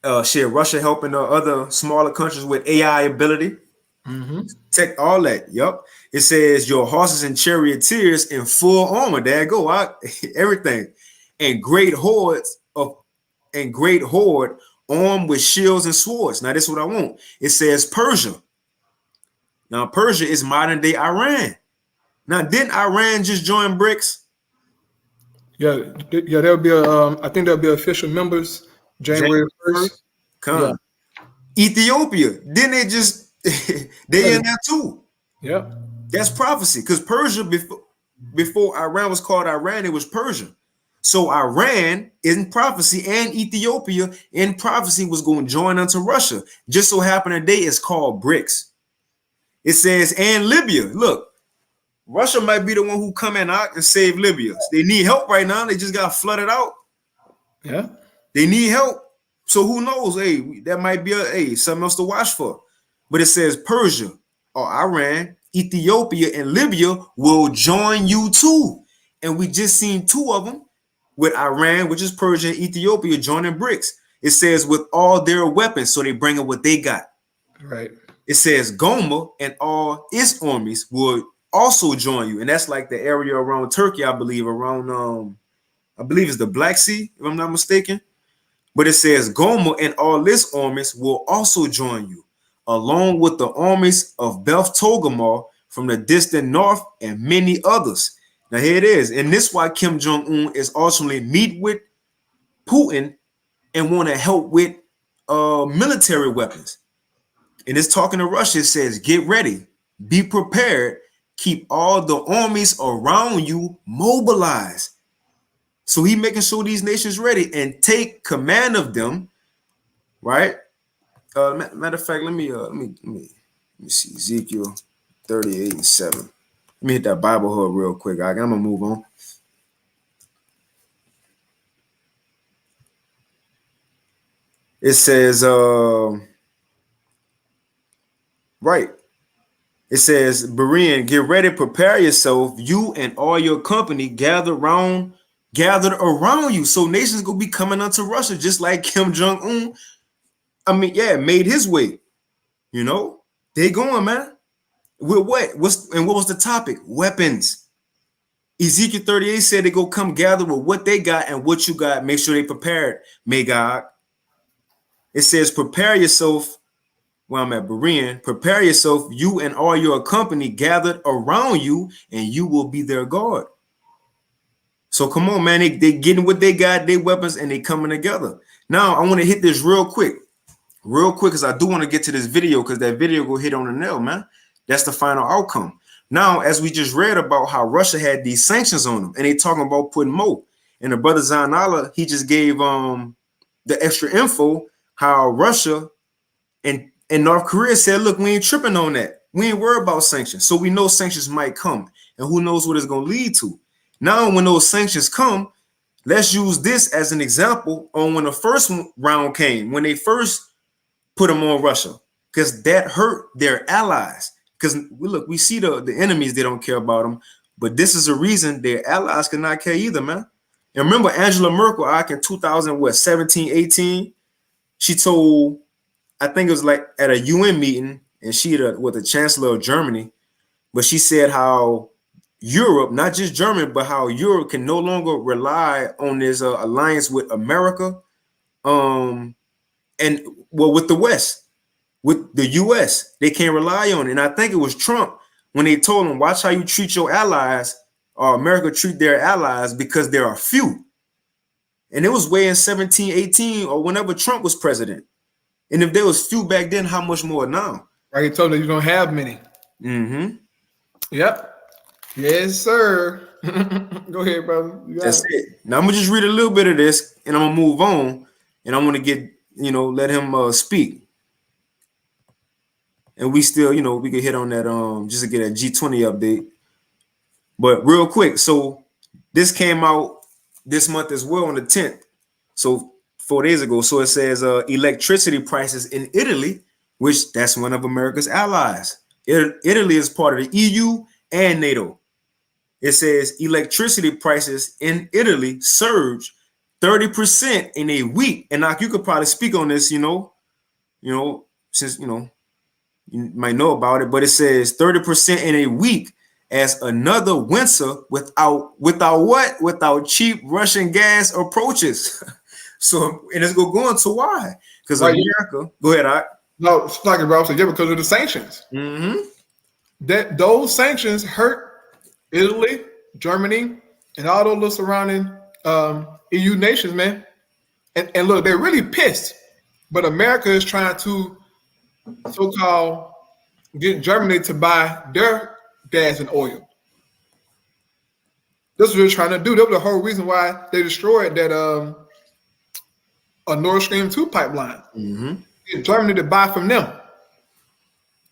Russia helping other smaller countries with AI ability. Tech, all that. Yep. It says your horses and charioteers in full armor. There you go. Everything. And great horde armed with shields and swords. Now, this is what I want. It says Persia. Now, Persia is modern day Iran. Now, didn't Iran just join BRICS? Yeah, there'll be I think there'll be official members January 1st. Come. Ethiopia, didn't they just they in there too? Yep. That's prophecy, because Persia before Iran was called Iran, it was Persia. So Iran in prophecy and Ethiopia in prophecy was going to join unto Russia. Just so happened today it's called BRICS. It says, and Libya. Look, Russia might be the one who come in out and save Libya. They need help right now. They just got flooded out. Yeah. They need help. So who knows? Hey, that might be something else to watch for. But it says Persia or Iran, Ethiopia, and Libya will join you too. And we just seen two of them with Iran, which is Persia, and Ethiopia joining BRICS. It says with all their weapons, so they bring in what they got. Right. It says Goma and all its armies will also join you. And that's like the area around Turkey, I believe, around I believe it's the Black Sea, if I'm not mistaken. But it says Goma and all its armies will also join you, along with the armies of Beth Togarmah from the distant north and many others. Now here it is. And this is why Kim Jong-un is ultimately meet with Putin and want to help with military weapons. And it's talking to Russia. It says, get ready, be prepared, keep all the armies around you mobilized. So he making sure these nations ready and take command of them, right? Matter of fact, let me see Ezekiel 38:7. Let me hit that Bible hub real quick. I'm gonna move on. It says, right. It says, Berean, get ready, prepare yourself, you and all your company gathered around you. So nations gonna be coming unto Russia, just like Kim Jong-un. Made his way. You know, they going, man. With what? What was the topic? Weapons. Ezekiel 38 said they go come gather with what they got and what you got. Make sure they prepared. May God. It says, prepare yourself. Well, I'm at Berean. Prepare yourself, you and all your company gathered around you, and you will be their guard. So come on, man. They getting what they got, their weapons, and they coming together. Now, I want to hit this real quick, because I do want to get to this video, because that video will hit on the nail, man. That's the final outcome. Now, as we just read about how Russia had these sanctions on them, and they talking about putting more. And the brother Zainallah, he just gave the extra info how Russia and North Korea said, look, we ain't tripping on that. We ain't worried about sanctions. So we know sanctions might come, and who knows what it's going to lead to. Now, when those sanctions come, let's use this as an example on when the first round came, when they first put them on Russia, because that hurt their allies. Because we see the enemies, they don't care about them, but this is a reason their allies cannot care either, man. And remember Angela Merkel, back in 2017, 18, she told, I think it was like at a UN meeting, and she with the Chancellor of Germany, but she said how Europe, not just Germany, but how Europe can no longer rely on this alliance with America, and with the West. With the U.S., they can't rely on it. And I think it was Trump when they told him, watch how you treat your allies, or America treat their allies, because there are few. And it was way in 17, 18, or whenever Trump was president. And if there was few back then, how much more now? Right, he told them you don't have many. Mm-hmm. Yep. Yes, sir. Go ahead, brother. That's it. Now I'm gonna just read a little bit of this, and I'm gonna move on, and I'm gonna get, let him speak. And we still, we could hit on that just to get a G20 update. But real quick, so this came out this month as well on the 10th. So 4 days ago. So it says electricity prices in Italy, which that's one of America's allies. Italy is part of the EU and NATO. It says electricity prices in Italy surged 30% in a week. And now you could probably speak on this, since, you might know about it, but it says 30% in a week as another winter without cheap Russian gas approaches. So, and it's going to why? Because America, go ahead, No, it's like Rob said, yeah, because of the sanctions. Mm-hmm. that those sanctions hurt Italy, Germany, and all those little surrounding EU nations, man. And look, they're really pissed. But America is trying to so-called get Germany to buy their gas and oil. That's what they're trying to do. That was the whole reason why they destroyed that a Nord Stream 2 pipeline. Get Germany to buy from them.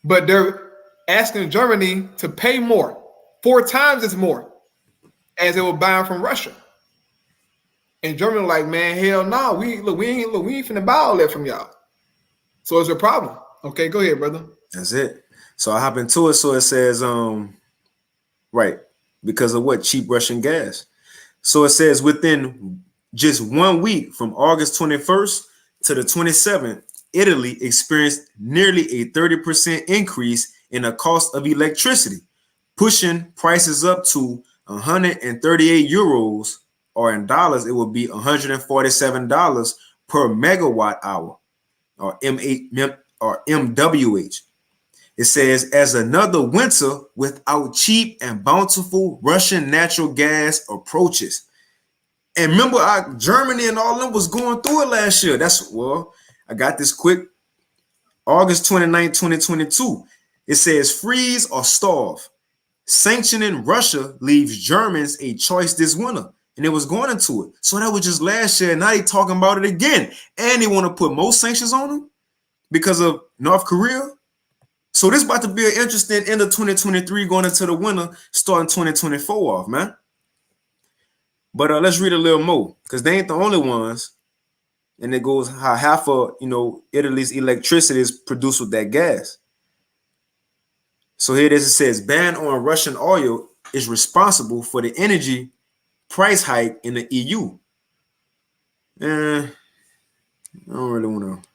But they're asking Germany to pay more, 4 times as more as they were buying from Russia. And Germany like, man, hell no, we ain't finna buy all that from y'all. So it's a problem. Okay, go ahead, brother. That's it. So I hop into it. So it says, right, because of what? Cheap Russian gas. So it says within just 1 week from August 21st to the 27th, Italy experienced nearly a 30% increase in the cost of electricity, pushing prices up to 138 euros, or in dollars, it would be $147 per megawatt hour, or MWH. It says, as another winter without cheap and bountiful Russian natural gas approaches. And remember, Germany and all them was going through it last year. I got this quick. August 29, 2022. It says, freeze or starve. Sanctioning Russia leaves Germans a choice this winter. And it was going into it. So that was just last year. Now they talking about it again. And they want to put more sanctions on them because of North Korea. So this about to be an interesting end of 2023 going into the winter, starting 2024 off, man. But let's read a little more, because they ain't the only ones. And it goes how half of Italy's electricity is produced with that gas. So here it is. It says ban on Russian oil is responsible for the energy price hike in the EU. I don't really want to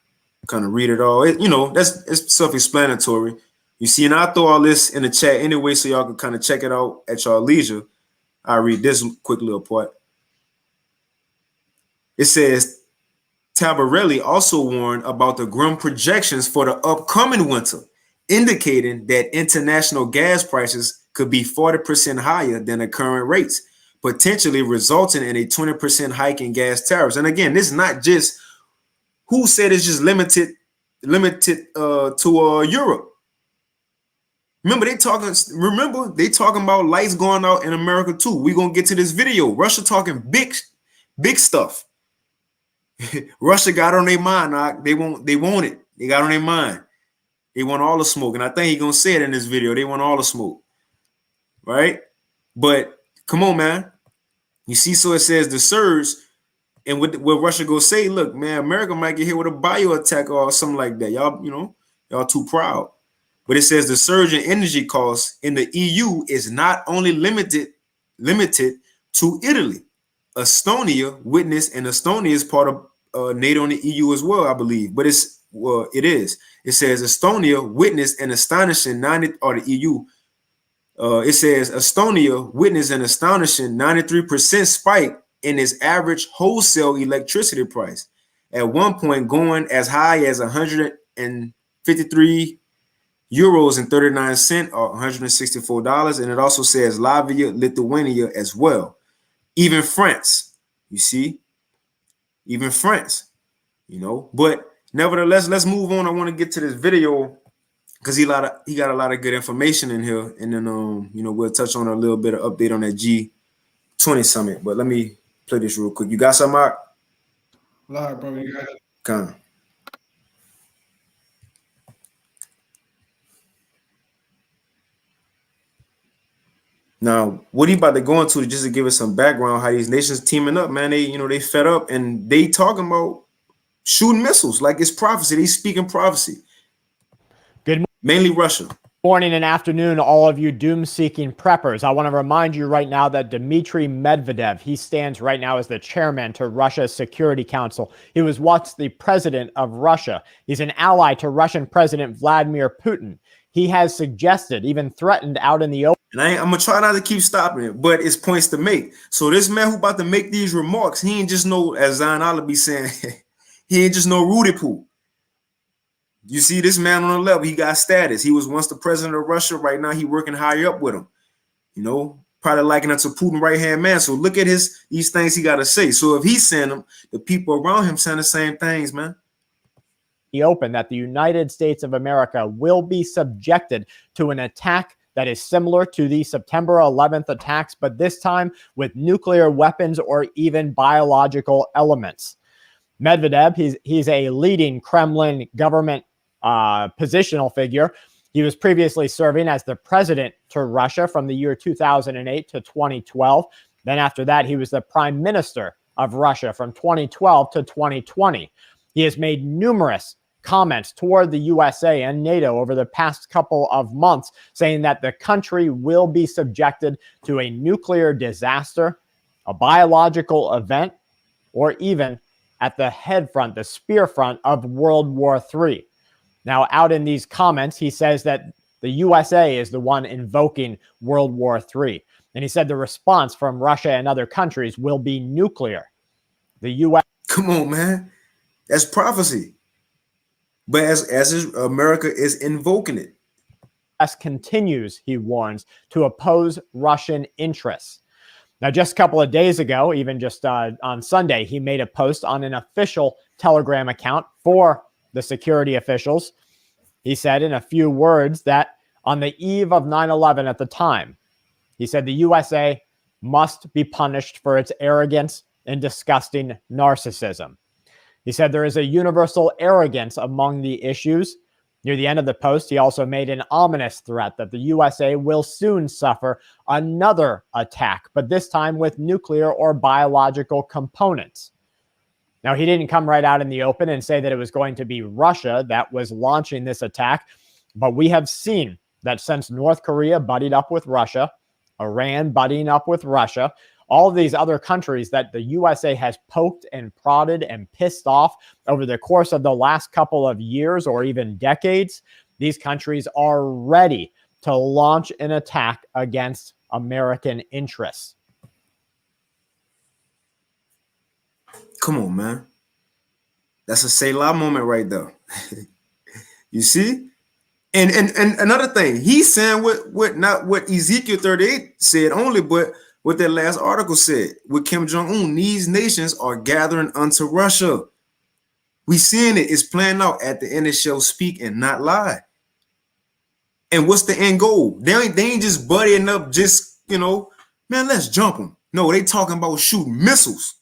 kind of read it all. It's self-explanatory. You see, and I'll throw all this in the chat anyway, so y'all can kind of check it out at your leisure. I'll read this quick little part. It says, Tabarelli also warned about the grim projections for the upcoming winter, indicating that international gas prices could be 40% higher than the current rates, potentially resulting in a 20% hike in gas tariffs. And again, this is not just who said it's just limited to Europe. Remember they talking about lights going out in America too. We're gonna get to this video. Russia talking big stuff. Russia got on their mind. They want it. They got on their mind. They want all the smoke. And I think he's gonna say it in this video. They want all the smoke. Right? But come on, man. You see, so it says the surge, and what Russia go say, look, man, America might get hit with a bio attack or something like that. Y'all too proud. But it says the surge in energy costs in the EU is not only limited to Italy. Estonia witnessed, and Estonia is part of NATO and the EU as well, I believe. But it is. It says Estonia witnessed an astonishing the EU. It says Estonia witnessed an astonishing 93% spike in its average wholesale electricity price, at one point going as high as 153 euros and 39 cents, or $164. And it also says Latvia, Lithuania as well. Even France, you see, but nevertheless, let's move on. I want to get to this video because he got a lot of good information in here. And then, we'll touch on a little bit of update on that G20 summit. But let me play this real quick. You got something, Mark? Live, bro. You got it. Come. Now, what he about to go into, just to give us some background, how these nations teaming up, man, they fed up and they talking about shooting missiles like it's prophecy. They speaking prophecy. Good mainly Russia. Morning and afternoon, all of you doom-seeking preppers. I want to remind you right now that Dmitry Medvedev, he stands right now as the chairman to Russia's Security Council. He was once the president of Russia. He's an ally to Russian President Vladimir Putin. He has suggested, even threatened out in the open. And I'm going to try not to keep stopping it, but it's points to make. So this man who about to make these remarks, he ain't just no, as Zion Allah be saying, he ain't just no Rudy Poo. You see this man on the level, he got status. He was once the president of Russia. Right now, he working higher up with him. You know, probably liking it to Putin right-hand man. So look at these things he got to say. So if he's saying them, the people around him saying the same things, man. He opened that the United States of America will be subjected to an attack that is similar to the September 11th attacks, but this time with nuclear weapons or even biological elements. Medvedev, he's a leading Kremlin government positional figure. He was previously serving as the president to Russia from the year 2008 to 2012. Then after that, he was the prime minister of Russia from 2012 to 2020. He has made numerous comments toward the USA and NATO over the past couple of months, saying that the country will be subjected to a nuclear disaster, a biological event, or even at the head front, the spear front of World War III. Now, out in these comments, he says that the USA is the one invoking World War III. And he said the response from Russia and other countries will be nuclear. The U.S. Come on, man. That's prophecy. But as America is invoking it. continues, he warns, to oppose Russian interests. Now, just a couple of days ago, even just on Sunday, he made a post on an official Telegram account for the security officials. He said in a few words that on the eve of 9/11 at the time, he said the USA must be punished for its arrogance and disgusting narcissism. He said there is a universal arrogance among the issues. Near the end of the post, he also made an ominous threat that the USA will soon suffer another attack, but this time with nuclear or biological components. Now, he didn't come right out in the open and say that it was going to be Russia that was launching this attack, but we have seen that since North Korea buddied up with Russia, Iran buddying up with Russia, all of these other countries that the USA has poked and prodded and pissed off over the course of the last couple of years or even decades, these countries are ready to launch an attack against American interests. Come on, man. That's a Selah moment right there. You see? And another thing, he's saying not what Ezekiel 38 said only, but what that last article said with Kim Jong-un. These nations are gathering unto Russia. We seeing it. It's playing out. At the end, it shall speak and not lie. And what's the end goal? They ain't just buddying up, just, man, let's jump them. No, they talking about shooting missiles.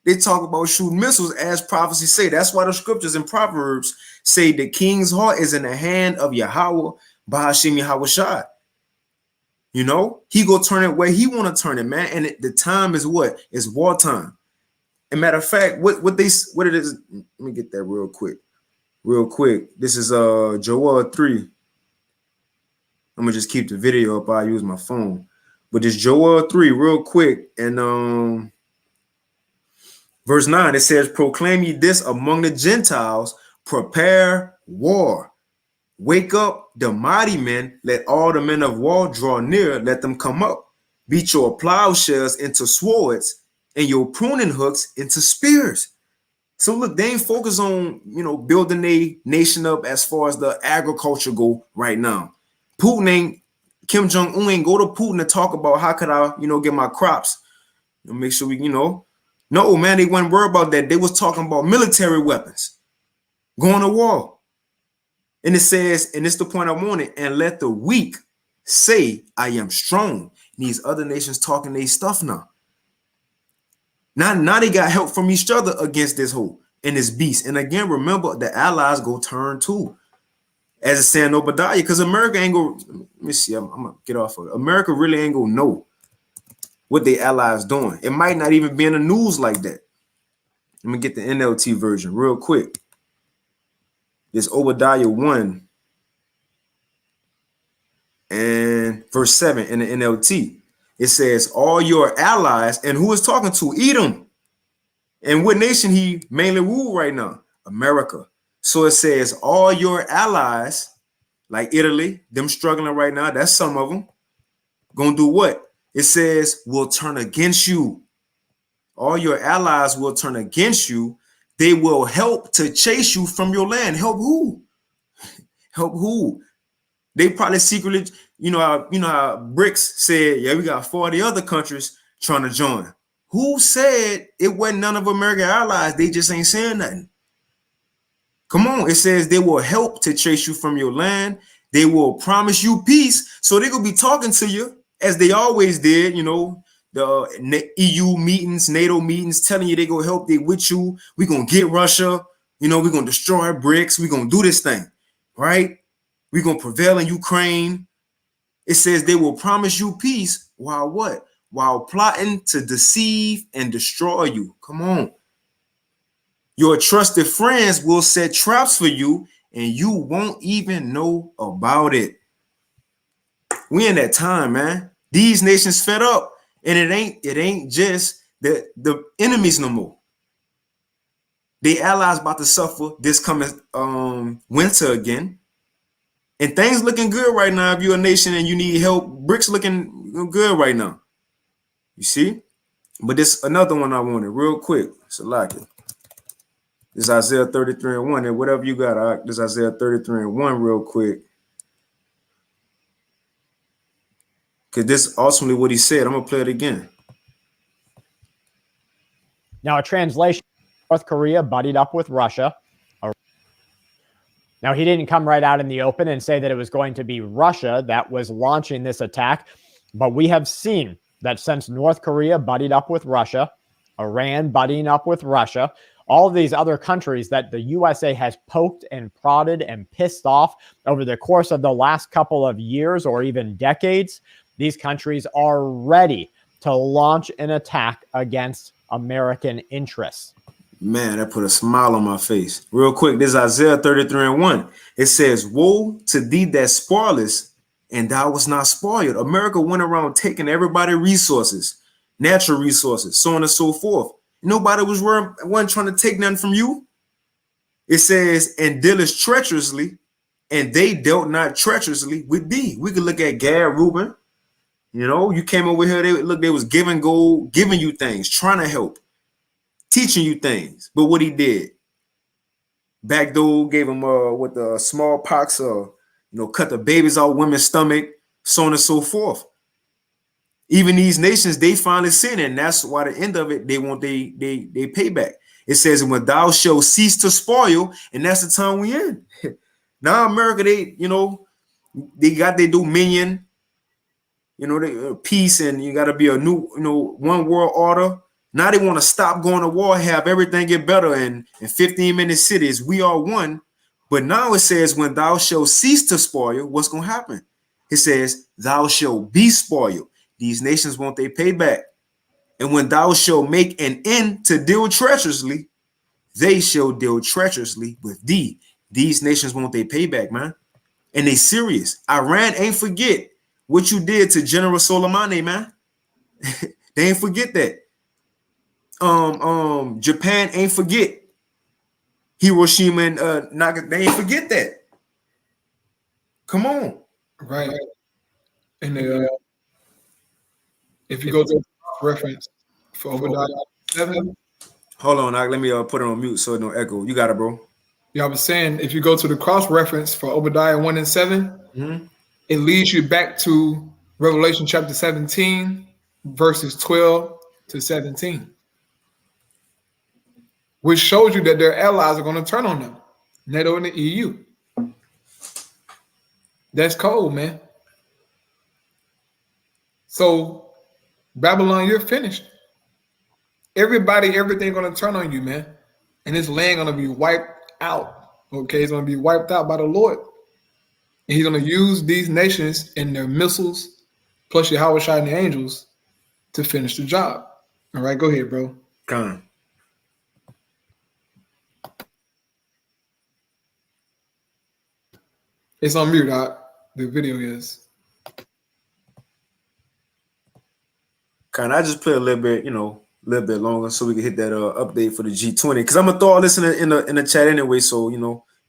They talk about shooting missiles as prophecy say. That's why the scriptures in Proverbs say the king's heart is in the hand of Yahweh, Bahashim Yahweh Shai. He go turn it where he want to turn it, man. And the time is what? It's wartime. And matter of fact, what it is, let me get that real quick. This is Joel 3. I'm gonna just keep the video up. I use my phone. But this Joel 3 real quick. And verse 9, it says, proclaim ye this among the Gentiles, prepare war. Wake up the mighty men, let all the men of war draw near, let them come up. Beat your plowshares into swords and your pruning hooks into spears. So look, they ain't focused on, building a nation up as far as the agriculture go right now. Kim Jong-un ain't go to Putin to talk about how could I, get my crops. Make sure we, No, man, they weren't worried about that. They was talking about military weapons, going to war. And it says, and it's the point I wanted, and let the weak say, I am strong. And these other nations talking their stuff now. Now they got help from each other against this whole and this beast. And again, remember, the allies go turn too. As it's saying Obadiah, because America ain't go, let me see, I'm going to get off of it. America really ain't going to know what the allies doing. It might not even be in the news like that. Let me get the NLT version real quick. This Obadiah 1 and verse 7 in the NLT. It says, all your allies, and who is talking to? Edom. And what nation he mainly rule right now? America. So it says, all your allies, like Italy, them struggling right now, that's some of them, gonna do what? It says, will turn against you. All your allies will turn against you. they will help to chase you from your land. Help who? Help who? They probably secretly, you know how BRICS said, yeah, we got 40 other countries trying to join. Who said it wasn't none of American allies? They just ain't saying nothing. Come on, it says they will help to chase you from your land. They will promise you peace. So they're gonna be talking to you as they always did, you know, the EU meetings, NATO meetings, telling you they gonna help, they with you. We're gonna get Russia, you know, we're gonna destroy BRICS, we're gonna do this thing, right? We're gonna prevail in Ukraine. It says they will promise you peace while what? While plotting to deceive and destroy you. Come on. Your trusted friends will set traps for you and you won't even know about it. We in that time, man. These nations fed up, and it ain't just the enemies no more. The allies about to suffer this coming winter again. And things looking good right now. If you're a nation and you need help, BRICS looking good right now. You see? But this another one I wanted real quick. So like it. This is Isaiah 33:1. And whatever you got, this is Isaiah 33:1 real quick. Because this is ultimately what he said. I'm going to play it again. Now, a translation, North Korea buddied up with Russia. Now, he didn't come right out in the open and say that it was going to be Russia that was launching this attack. But we have seen that since North Korea buddied up with Russia, Iran buddying up with Russia, all of these other countries that the USA has poked and prodded and pissed off over the course of the last couple of years or even decades, these countries are ready to launch an attack against American interests. Man, that put a smile on my face. Real quick, this is Isaiah 33:1. It says, woe to thee that spoilest, and thou was not spoiled. America went around taking everybody's resources, natural resources, so on and so forth. Nobody wasn't trying to take nothing from you. It says, and dealest treacherously, and they dealt not treacherously with thee. We could look at Gad, Reuben. You know, you came over here, they was giving gold, giving you things, trying to help, teaching you things. But what he did, backdoor, gave him with the smallpox, cut the babies out women's stomach, so on and so forth. Even these nations, they finally sin, and that's why the end of it, they want they payback. It says, when thou shalt cease to spoil, and that's the time we in. Now America, they got their dominion, they peace, and you got to be a new, one world order. Now they want to stop going to war, have everything get better, and in 15-minute cities, we are one. But now it says, when thou shalt cease to spoil, what's going to happen? It says, thou shalt be spoiled. These nations want their payback. And when thou shalt make an end to deal treacherously, they shall deal treacherously with thee. These nations want their payback, man. And they serious. Iran ain't forget what you did to General Soleimani, man. They ain't forget that. Japan ain't forget Hiroshima and Nagasaki. They ain't forget that. Come on. Right. And if you go to the reference for Obadiah 7. Hold on, let me put it on mute so it don't echo. You got it, bro. Yeah, I was saying, if you go to the cross reference for Obadiah 1 and 7, it leads you back to Revelation chapter 17, verses 12 to 17, which shows you that their allies are going to turn on them, NATO and the EU. That's cold, man. So Babylon, you're finished. Everything going to turn on you, man. And this land going to be wiped out. Okay, it's going to be wiped out by the Lord. And he's going to use these nations and their missiles, plus Yahweh and the angels, to finish the job. All right, go ahead, bro. Come on. It's on mute, the video is. Can I just play a little bit, a little bit longer so we can hit that update for the G20? Because I'm gonna throw all this in the chat anyway, so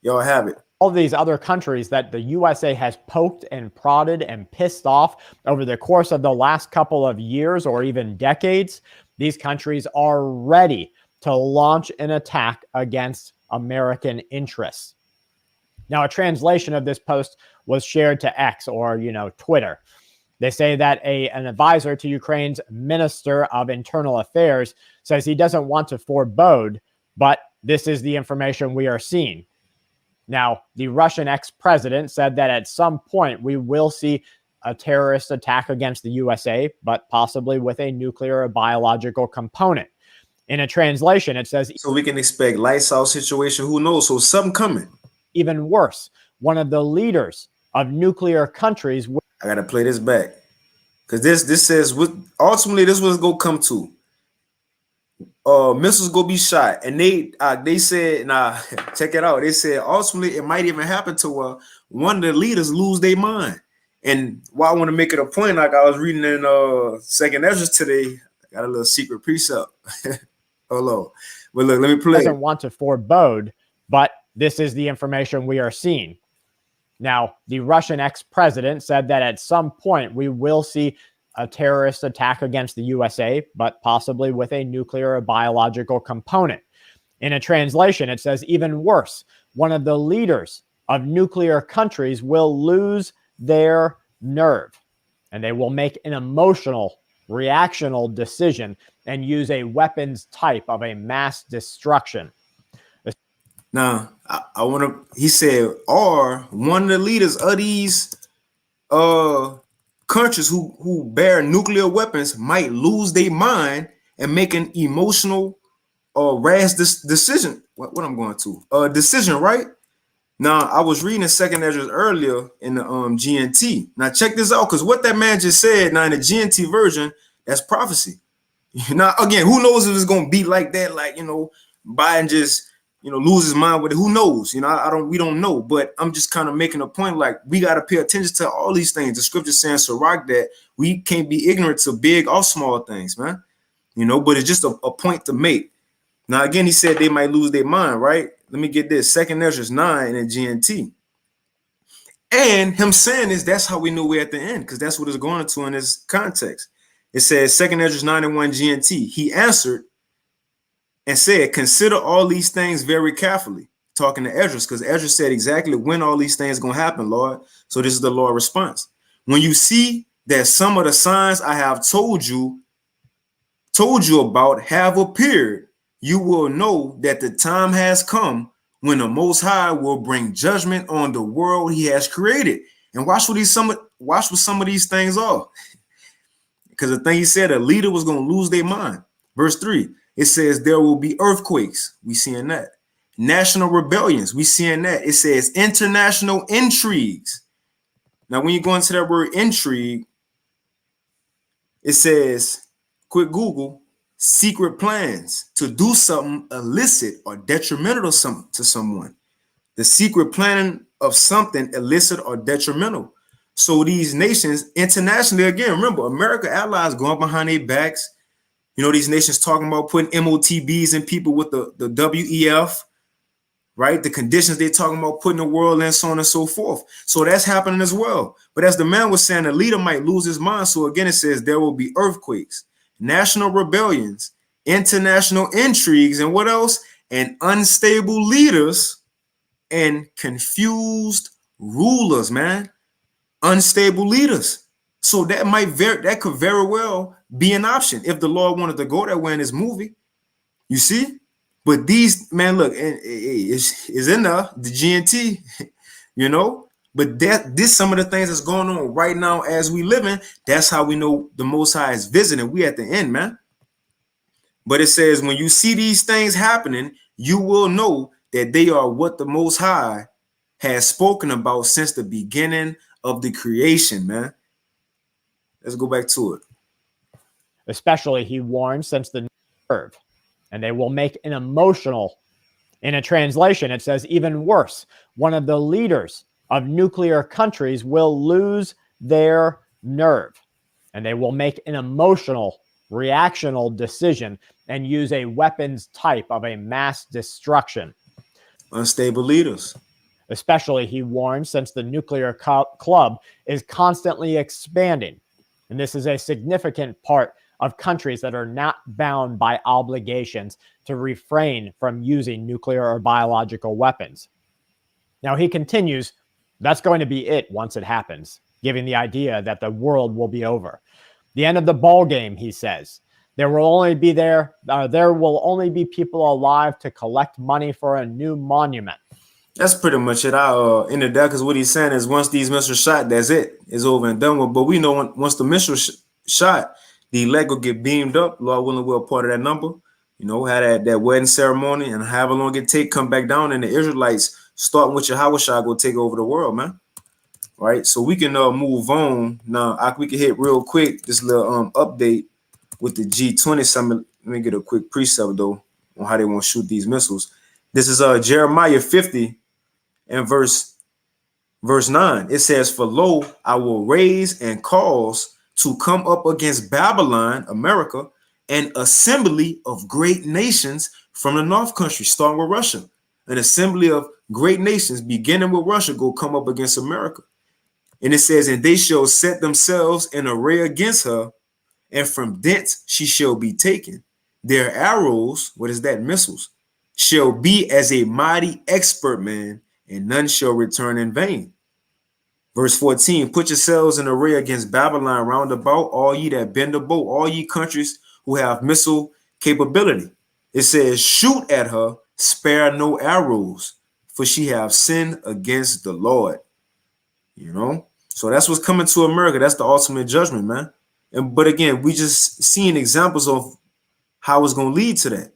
y'all have it. All these other countries that the USA has poked and prodded and pissed off over the course of the last couple of years or even decades, these countries are ready to launch an attack against American interests. Now, a translation of this post was shared to X, or, Twitter. They say that an advisor to Ukraine's Minister of Internal Affairs says he doesn't want to forebode, but this is the information we are seeing. Now, the Russian ex-president said that at some point we will see a terrorist attack against the USA, but possibly with a nuclear or biological component. In a translation, it says, so we can expect lights out situation. Who knows? So something coming. Even worse, one of the leaders of nuclear countries. I gotta play this back because this says what ultimately this was gonna come to. Missiles go be shot, and they said, check it out. They said ultimately it might even happen to one of the leaders lose their mind. And why I want to make it a point, like I was reading in Second Ezra today, I got a little secret precept. Hold on, but look, let me play. Doesn't want to forebode, but this is the information we are seeing. Now, the Russian ex-president said that at some point we will see a terrorist attack against the USA, but possibly with a nuclear or biological component. In a translation, it says, even worse, one of the leaders of nuclear countries will lose their nerve, and they will make an emotional, reactional decision and use a weapons type of a mass destruction. Now, I want to, he said, or one of the leaders of these countries who bear nuclear weapons might lose their mind and make an emotional rash decision. What I'm going to decision, right? Now, I was reading Second Ezra earlier in the GNT. Now, check this out, because what that man just said, now in the GNT version, that's prophecy. Now, again, who knows if it's going to be like that, like, Biden just, lose his mind with it. Who knows? We don't know, but I'm just kind of making a point, like, we got to pay attention to all these things. The scripture saying, Sirach, that we can't be ignorant to big or small things, man. But it's just a point to make. Now, again, he said they might lose their mind, right? Let me get this. Second Ezra 9 in GNT. And him saying this, that's how we knew we're at the end, because that's what it's going to in this context. It says, Second Ezra 9 and 1 GNT. He answered and said, consider all these things very carefully. Talking to Ezra, because Ezra said exactly when all these things going to happen, Lord. So this is the Lord's response. When you see that some of the signs I have told you about have appeared, you will know that the time has come when the Most High will bring judgment on the world he has created. And watch what some of these things are. Because the thing he said, a leader was going to lose their mind. Verse 3, it says there will be earthquakes. We seeing that. National rebellions. We seeing that. It says international intrigues. Now, when you go into that word intrigue, it says, quick Google, secret plans to do something illicit or detrimental to someone. The secret planning of something illicit or detrimental. So these nations internationally, again, remember, America allies going behind their backs. These nations talking about putting MOTBs in people with the WEF, right? The conditions they're talking about putting the world in, so on and so forth. So that's happening as well. But as the man was saying, the leader might lose his mind. So again, it says there will be earthquakes, national rebellions, international intrigues, and what else? And unstable leaders and confused rulers, man. Unstable leaders. So that could very well be an option if the Lord wanted to go that way in this movie. You see? But these, man, look, it's in the GNT, But this some of the things that's going on right now as we living. That's how we know the Most High is visiting. We at the end, man. But it says when you see these things happening, you will know that they are what the Most High has spoken about since the beginning of the creation, man. Let's go back to it. Especially, he warned, since the nerve, and they will make an emotional. In a translation, it says, even worse, one of the leaders of nuclear countries will lose their nerve, and they will make an emotional, reactional decision and use a weapons type of a mass destruction. Unstable leaders. Especially, he warned, since the nuclear club is constantly expanding. And this is a significant part of countries that are not bound by obligations to refrain from using nuclear or biological weapons. Now, he continues, that's going to be it once it happens, giving the idea that the world will be over. The end of the ball game, he says. There will only be people alive to collect money for a new monument. That's pretty much it. I ended that because what he's saying is once these missiles shot, that's it. It's over and done with. But we know once the missile shot, the elect will get beamed up. Lord willing, we're a part of that number. You know, had that wedding ceremony and however long it take, come back down, and the Israelites, starting with Yahweh, go take over the world, man. Right? So we can move on. Now, we can hit real quick this little update with the G20 summit. Let me get a quick precept, though, on how they want to shoot these missiles. This is Jeremiah 50 and verse 9. It says, "For lo, I will raise and cause to come up against Babylon, America, an assembly of great nations from the north country," starting with Russia. An assembly of great nations, beginning with Russia, go come up against America. And it says, "And they shall set themselves in array against her, and from thence she shall be taken. Their arrows," what is that? Missiles, "shall be as a mighty expert man, and none shall return in vain." Verse 14, "Put yourselves in array against Babylon round about, all ye that bend the bow, all ye countries who have missile capability." It says, "Shoot at her, spare no arrows, for she have sinned against the Lord." You know, so that's what's coming to America. That's the ultimate judgment, man. But again, we just seeing examples of how it's going to lead to that.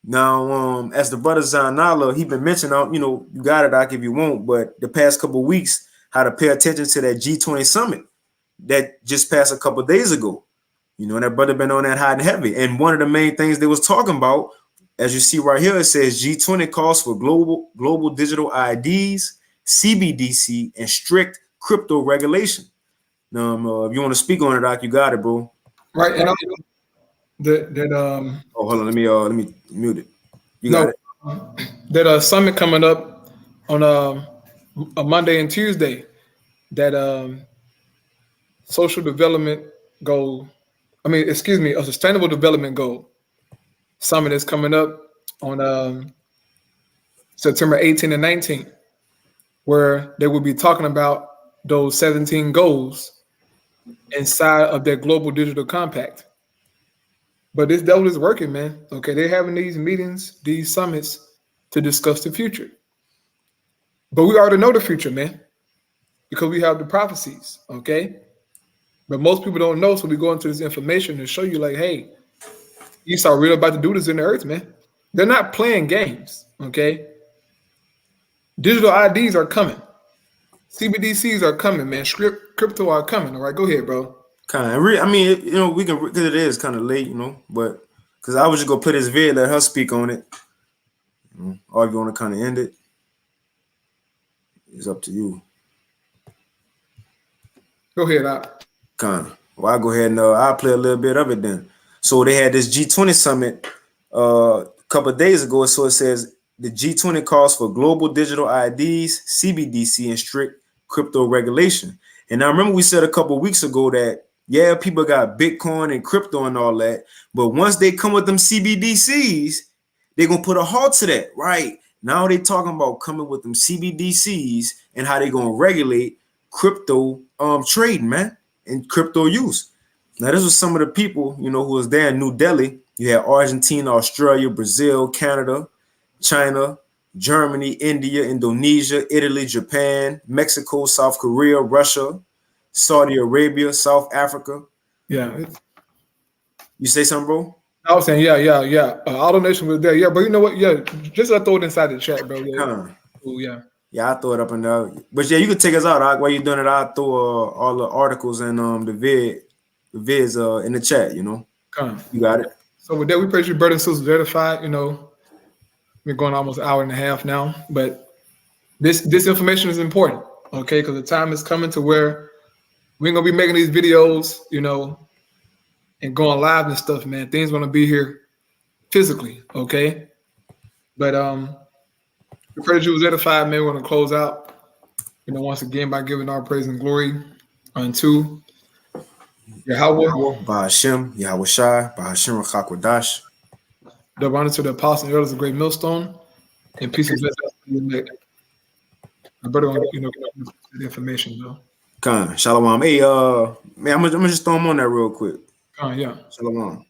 Now, as the brother Zanala, he been mentioning, you know, you got it, Doc, if you won't, but the past couple of weeks, how to pay attention to that G20 summit that just passed a couple of days ago. You know, that brother been on that hot and heavy. And one of the main things they was talking about, as you see right here, it says G20 calls for global digital IDs, CBDC, and strict crypto regulation. Now, if you want to speak on it, Doc, you got it, bro. Right, and oh, hold on, let me mute it. You got it. That summit coming up on a Monday and Tuesday. That social development goal. A sustainable development goal summit is coming up on September 18 and 19, where they will be talking about those 17 goals inside of their global digital compact. But this devil is working, man. Okay, they're having these meetings, these summits to discuss the future. But we already know the future, man, because we have the prophecies, okay? But most people don't know, so we go into this information to show you, like, hey, Esau really about to do this in the earth, man. They're not playing games, okay? Digital IDs are coming. CBDCs are coming, man. Crypto are coming. All right, go ahead, bro. Kind of, you know, we can, because it is kind of late, you know, but because I was just gonna play this vid, let her speak on it. Or if you want to kind of end it, it's up to you. Go ahead, Doc. Kind of. Well, I'll go ahead and I'll play a little bit of it then. So they had this G20 summit a couple of days ago. So it says the G20 calls for global digital IDs, CBDC, and strict crypto regulation. And I remember we said a couple of weeks ago that, yeah, people got Bitcoin and crypto and all that. But once they come with them CBDCs, they're going to put a halt to that. Right. Now they talking about coming with them CBDCs and how they going to regulate crypto trading, man, and crypto use. Now, this was some of the people, you know, who was there in New Delhi. You had Argentina, Australia, Brazil, Canada, China, Germany, India, Indonesia, Italy, Japan, Mexico, South Korea, Russia, Saudi Arabia, South Africa. Yeah. You say something, bro? I was saying, yeah. All the nations were there. Yeah, but you know what? Yeah, just throw it inside the chat, bro. Yeah. Ooh, yeah. Yeah, I throw it up in there. But yeah, you can take us out. While you're doing it, I'll throw all the articles and the vids in the chat, you know. You got it. So with that, we appreciate you, brother and sisters verified. You know, we're going almost an hour and a half now. But this information is important, okay? Because the time is coming to where we're gonna be making these videos, you know, and going live and stuff, man. Things gonna be here physically, okay? But we pray that you was edified, man. We're gonna close out, you know, once again by giving our praise and glory unto Yahweh, Bahashem, Yahweh Shai, Bahashem Rachakwadash. the honor to the apostle and elders of the great millstone, and peace and blessings. My brother, get the information though. Khan, Shalom. Hey, man, I'm gonna just throw him on that real quick. Yeah. Shalom.